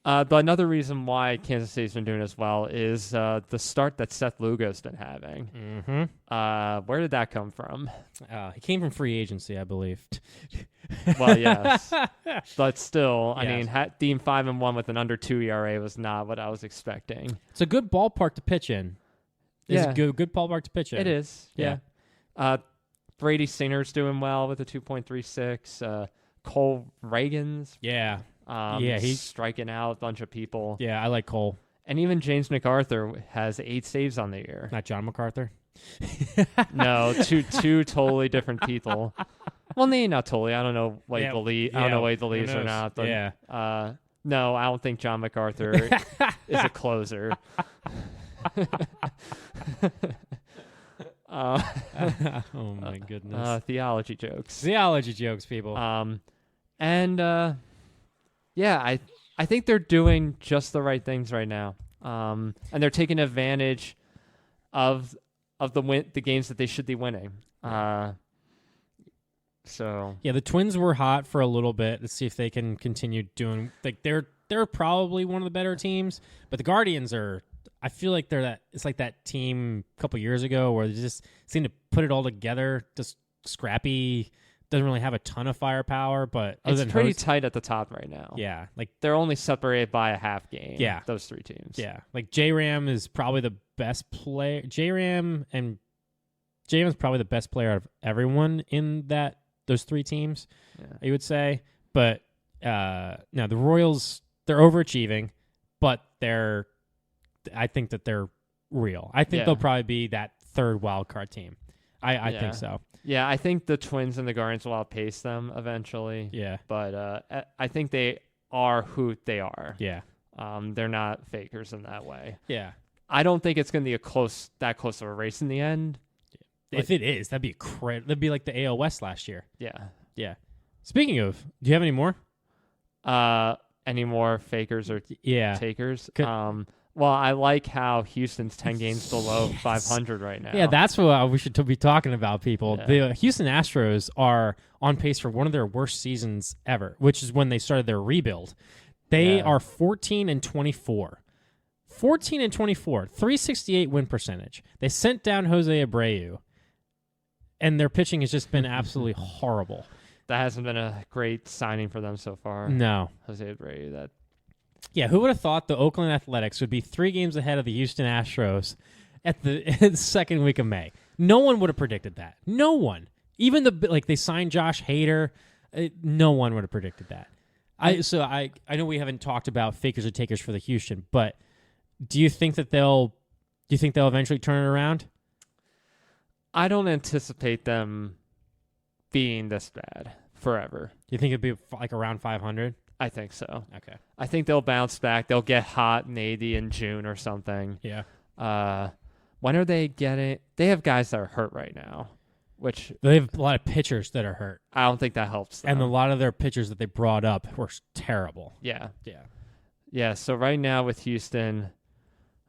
But another reason why Kansas City's been doing as well is the start that Seth Lugo's been having. Mm-hmm. Where did that come from? He came from free agency, I believe. Well, yes, but still, I mean, being 5-1 with an under 2 ERA was not what I was expecting. It's a good ballpark to pitch in. It's a good ballpark to pitch in. It is. Yeah. Brady Singer's doing well with a 2.36. Cole Reagans. Yeah. He's striking out a bunch of people. Yeah, I like Cole. And even James MacArthur has 8 saves on the year. Not John MacArthur? No, two totally different people. Well, not totally. I don't know what he believes. I don't know what he believes or not. But, no, I don't think John MacArthur is a closer. Oh my goodness. Theology jokes. Theology jokes, people. I think they're doing just the right things right now. And they're taking advantage of the games that they should be winning. So the Twins were hot for a little bit. Let's see if they can continue doing. They're probably one of the better teams, but the Guardians are. I feel like they're that. It's like that team a couple years ago where they just seem to put it all together. Just scrappy. Doesn't really have a ton of firepower, but it's pretty tight at the top right now. Yeah, they're only separated by a half game. Yeah, those 3 teams. Yeah, J-Ram is probably the best player. J-Ram is probably the best player out of everyone in those 3 teams. Yeah. You would say, but now the Royals, they're overachieving, but I think that they're real. I think they'll probably be that 3rd wild card team. I think so. Yeah, I think the Twins and the Guardians will outpace them eventually. Yeah. But I think they are who they are. Yeah. They're not fakers in that way. Yeah. I don't think it's going to be that close of a race in the end. If it is, that'd be that'd be like the AL West last year. Yeah. Yeah. Speaking of, do you have any more? Any more fakers or takers? Well, I like how Houston's 10 games below 500 right now. Yeah, that's what we should be talking about, people. Yeah. The Houston Astros are on pace for one of their worst seasons ever, which is when they started their rebuild. They are 14-24. 14-24, 368 win percentage. They sent down Jose Abreu, and their pitching has just been absolutely horrible. That hasn't been a great signing for them so far. No. Jose Abreu. Yeah, who would have thought the Oakland Athletics would be 3 games ahead of the Houston Astros at the second week of May? No one would have predicted that. No one. Even they signed Josh Hader. No one would have predicted that. I know we haven't talked about fakers or takers for the Houston, but do you think they'll eventually turn it around? I don't anticipate them being this bad forever. Do you think it'd be like around 500? I think so. Okay. I think they'll bounce back. They'll get hot maybe in June or something. Yeah. When are they getting? They have guys that are hurt right now, which they have a lot of pitchers that are hurt. I don't think that helps them. And a lot of their pitchers that they brought up were terrible. Yeah. Yeah. Yeah. So right now with Houston,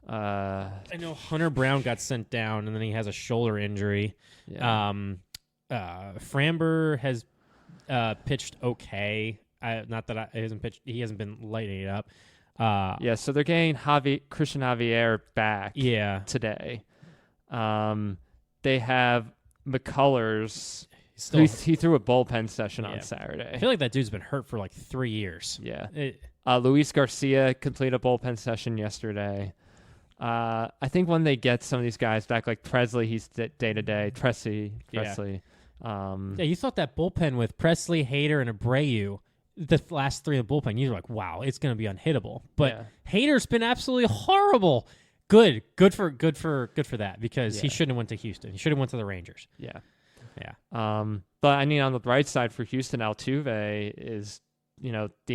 I know Hunter Brown got sent down, and then he has a shoulder injury. yeah. Framber has pitched okay. He hasn't been lighting it up. Yeah, so they're getting Christian Javier back today. They have McCullers. He threw a bullpen session on Saturday. I feel like that dude's been hurt for like 3 years. Yeah. Luis Garcia completed a bullpen session yesterday. I think when they get some of these guys back, like Presley, he's day-to-day. Presley. You thought that bullpen with Presley, Hader, and Abreu, the last 3 of the bullpen, you were like, wow, it's going to be unhittable. But Hader's been absolutely horrible. Good for that, because he shouldn't have went to Houston. He should have went to the Rangers. Yeah. But I mean, on the bright side for Houston, Altuve is, Dean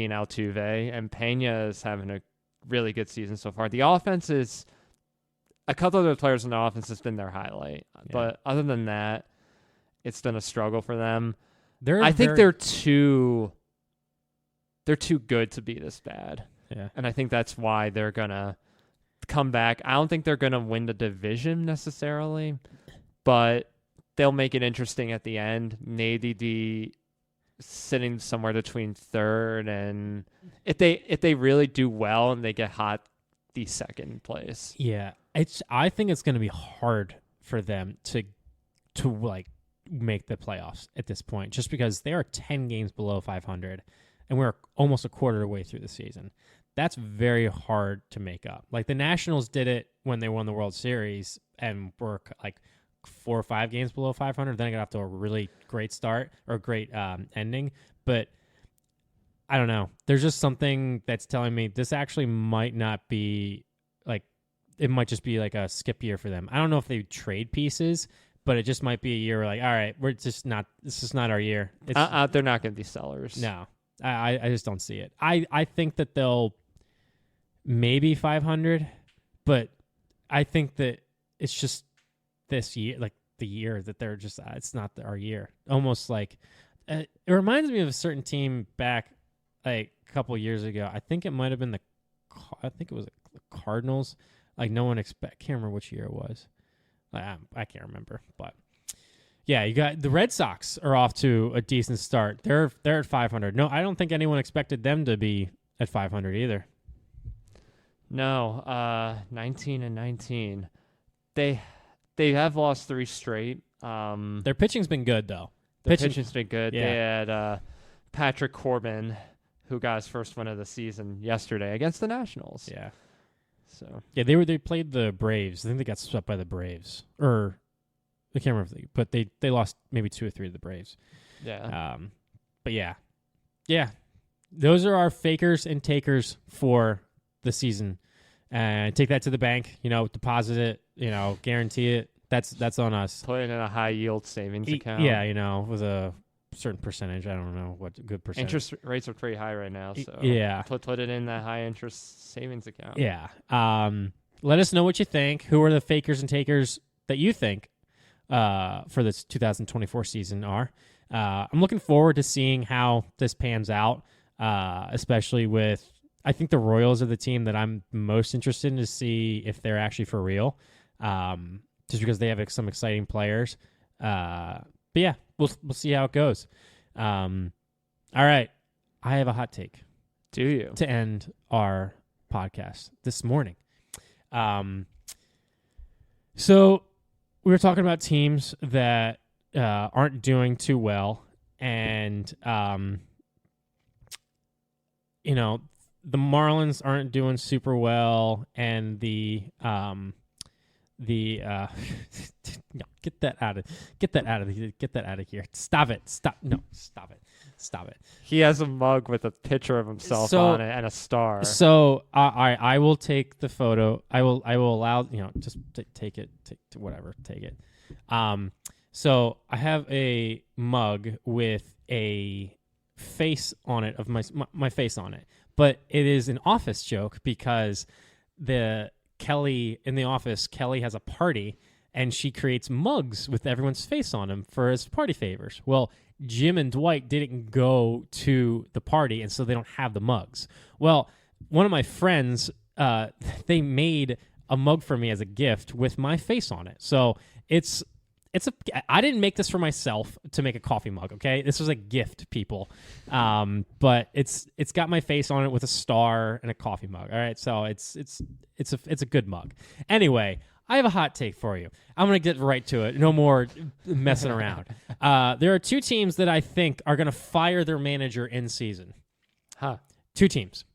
Altuve, and Pena is having a really good season so far. The offense is, a couple of the players in the offense has been their highlight. Yeah. But other than that, it's been a struggle for them. I think they're too good to be this bad. Yeah. And I think that's why they're going to come back. I don't think they're going to win the division necessarily, but they'll make it interesting at the end. Maybe sitting somewhere between third, and if they really do well and they get hot, the second place. Yeah. I think it's going to be hard for them to like make the playoffs at this point, just because they are 10 games below 500 and we're almost a quarter of the way through the season. That's very hard to make up. Like the Nationals did it when they won the World Series and were like 4 or 5 games below 500. Then I got off to a really great start or great ending. But I don't know. There's just something that's telling me this actually might not be like, it might just be like a skip year for them. I don't know if they trade pieces, but it just might be a year where like, all right, this is not our year. They're not going to be sellers. No, I just don't see it. I think that they'll maybe 500, but I think that it's just this year, like the year that they're just, it's not our year. Almost like, it reminds me of a certain team back like a couple of years ago. I think it might have been the Cardinals. Like no one can't remember which year it was. I can't remember, but yeah, you got the Red Sox are off to a decent start. They're at 500. No, I don't think anyone expected them to be at 500 either. No, 19-19. They have lost 3 straight. Their pitching's been good though. Their pitching's been good. Yeah. They had Patrick Corbin, who got his first win of the season yesterday against the Nationals. Yeah. So yeah, they played the Braves. I think they got swept by the Braves, or I can't remember, but they lost maybe 2 or 3 to the Braves. Yeah. But yeah, those are our fakers and takers for the season, and take that to the bank. Deposit it. Guarantee it. That's on us. Put it in a high yield savings account. Yeah, with a certain percentage. I don't know what good percentage. Interest rates are pretty high right now, so yeah, put it in that high interest savings account. Yeah. Let us know what you think. Who are the fakers and takers that you think for this 2024 season are? I'm looking forward to seeing how this pans out, especially with, I think the Royals are the team that I'm most interested in to see if they're actually for real, just because they have some exciting players. But yeah, we'll see how it goes. All right. I have a hot take. Do you? To end our podcast this morning. So we were talking about teams that aren't doing too well, and you know, the Marlins aren't doing super well, and no, get that out of here. Stop it. Stop it. He has a mug with a picture of himself on it and a star. So I will take the photo. I will allow, just take it. Take it. So I have a mug with a face on it, of my face on it, but it is an office joke because Kelly has a party and she creates mugs with everyone's face on them for his party favors. Well, Jim and Dwight didn't go to the party, and so they don't have the mugs. Well, one of my friends, they made a mug for me as a gift with my face on it. So I didn't make this for myself to make a coffee mug, okay? This was a gift, people. But it's got my face on it with a star and a coffee mug. All right, so it's a good mug. Anyway, I have a hot take for you. I'm going to get right to it. No more messing around. There are two teams that I think are going to fire their manager in season. Huh. Two teams.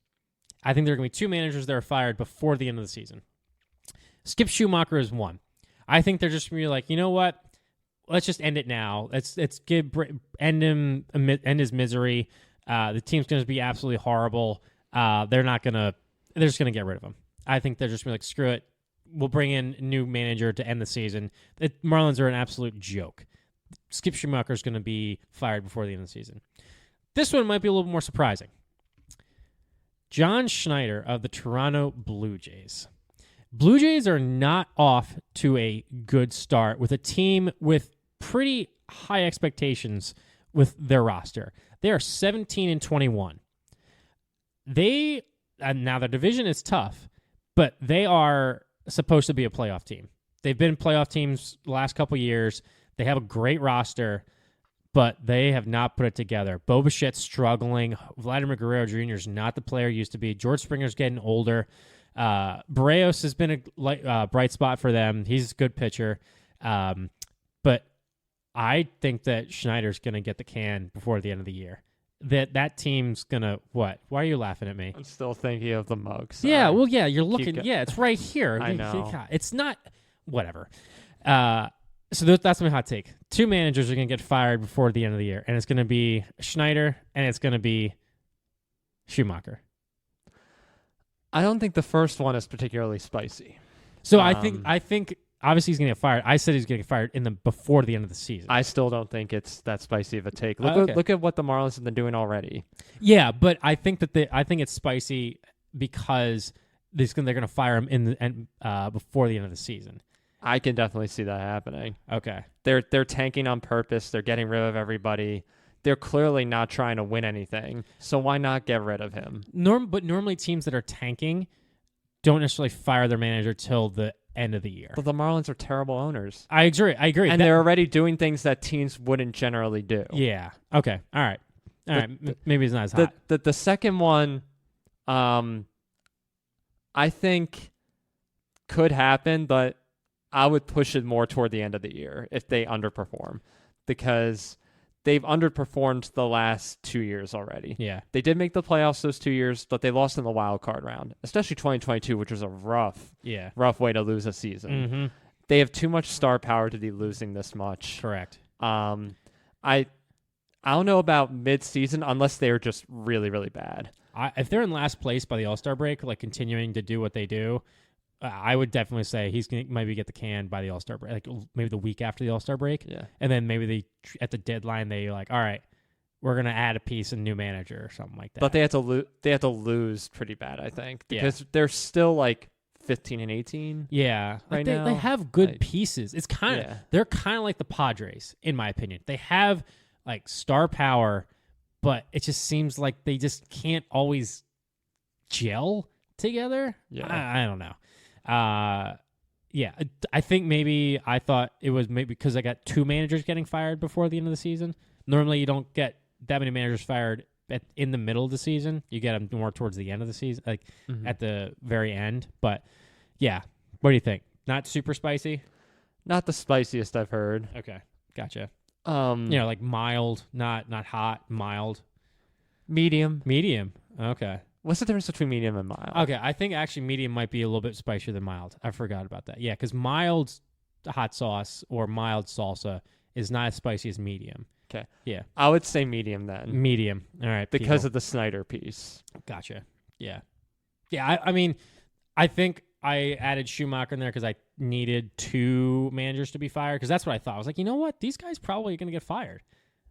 I think there are going to be two managers that are fired before the end of the season. Skip Schumacher is one. I think they're just going to be like, you know what? Let's just end it now. Let's end his misery. The team's going to be absolutely horrible. They're just going to get rid of him. I think they're just going to be like, screw it. We'll bring in a new manager to end the season. The Marlins are an absolute joke. Skip Schumacher is going to be fired before the end of the season. This one might be a little more surprising. John Schneider of the Toronto Blue Jays. Blue Jays are not off to a good start with a team with pretty high expectations with their roster. They are 17-21. Now their division is tough, but they are supposed to be a playoff team. They've been playoff teams the last couple years. They have a great roster, but they have not put it together. Bo Bichette's struggling. Vladimir Guerrero Jr. is not the player he used to be. George Springer's getting older. Barrios has been a bright spot for them. He's a good pitcher. But I think that Schneider's going to get the can before the end of the year. That team's going to what? Why are you laughing at me? I'm still thinking of the mugs. Yeah, well, yeah, you're looking. Yeah, it's right here. I know. It's not, whatever. So that's my hot take. Two managers are going to get fired before the end of the year, and it's going to be Schneider and it's going to be Schumacher. I don't think the first one is particularly spicy. So I think obviously he's going to get fired. I said he's going to get fired before the end of the season. I still don't think it's that spicy of a take. Look at what the Marlins have been doing already. Yeah, but I think it's spicy because they're going to fire him before the end of the season. I can definitely see that happening. Okay. They're tanking on purpose. They're getting rid of everybody. They're clearly not trying to win anything. So why not get rid of him? But normally teams that are tanking don't necessarily fire their manager till the end of the year. But the Marlins are terrible owners. I agree. And they're already doing things that teams wouldn't generally do. Yeah. Okay. All right. Maybe it's not as hot. The second one, I think could happen, but I would push it more toward the end of the year if they underperform, because they've underperformed the last 2 years already. Yeah. They did make the playoffs those 2 years, but they lost in the wild card round, especially 2022, which was a rough way to lose a season. Mm-hmm. They have too much star power to be losing this much. Correct. I don't know about mid-season unless they're just really, really bad. If they're in last place by the All-Star break, like continuing to do what they do, I would definitely say he's going to maybe get the can by the All-Star break, like maybe the week after the All-Star break. Yeah. And then maybe at the deadline, they're like, all right, we're going to add a piece, a new manager or something like that. But they have to lose pretty bad, I think, because they're still like 15 and 18. Yeah. Right now. They have good pieces. It's they're kind of like the Padres, in my opinion. They have like star power, but it just seems like they just can't always gel together. Yeah. I don't know. Yeah, I think I thought it was maybe because I got two managers getting fired before the end of the season. Normally, you don't get that many managers fired in the middle of the season. You get them more towards the end of the season, like at the very end. But yeah, what do you think? Not super spicy? Not the spiciest I've heard. Okay, gotcha. Like mild, not hot, mild, medium. medium. Okay. What's the difference between medium and mild? Okay, I think actually medium might be a little bit spicier than mild. I forgot about that. Yeah, because mild hot sauce or mild salsa is not as spicy as medium. Okay. Yeah. I would say medium then. Medium. All right. Because people. of the Snyder piece. Gotcha. Yeah. Yeah, I mean, I think I added Schumacher in there because I needed 2 managers to be fired because that's what I thought. I was like, you know what? These guys probably going to get fired.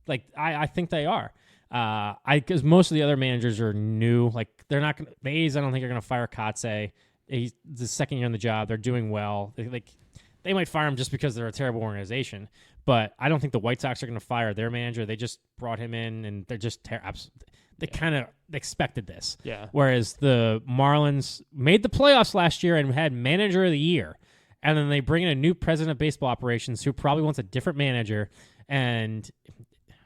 Like, I think they are. Because most of the other managers are new. Like, they're not going to, the A's, I don't think are going to fire Kotze. He's the second year on the job. They're doing well. They might fire him just because they're a terrible organization. But I don't think the White Sox are going to fire their manager. They just brought him in, and they're just they kind of expected this. Yeah. Whereas the Marlins made the playoffs last year and had manager of the year. And then they bring in a new president of baseball operations who probably wants a different manager. And,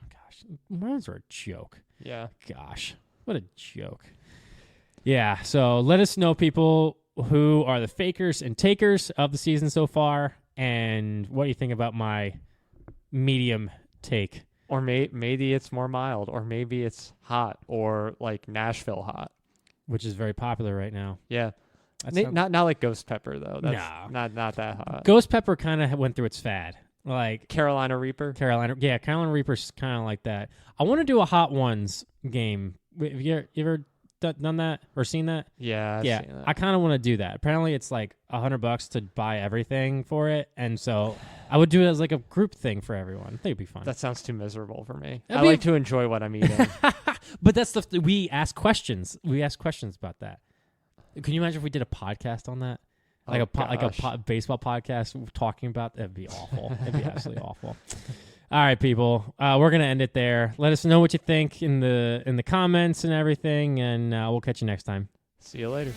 gosh, Marlins are a joke. Yeah. Gosh, what a joke. Yeah, so let us know, people, who are the fakers and takers of the season so far, and what do you think about my medium take? Or maybe it's more mild, or maybe it's hot, or like Nashville hot, which is very popular right now. Yeah, not like Ghost Pepper though. That's no, not that hot. Ghost Pepper kind of went through its fad, like Carolina Reaper. Carolina Reaper's kind of like that. I want to do a Hot Ones game. Have you ever done that or seen that? Yeah, I've seen that. I kind of want to do that. Apparently, it's like $100 to buy everything for it, and so I would do it as like a group thing for everyone. I think it'd be fun. That sounds too miserable for me. That'd I like to enjoy what I'm eating. But that's we ask questions. We ask questions about that. Can you imagine if we did a podcast on that? Like a baseball podcast talking about that'd be awful. It'd be absolutely awful. All right, people. We're gonna end it there. Let us know what you think in the comments and everything, and we'll catch you next time. See you later.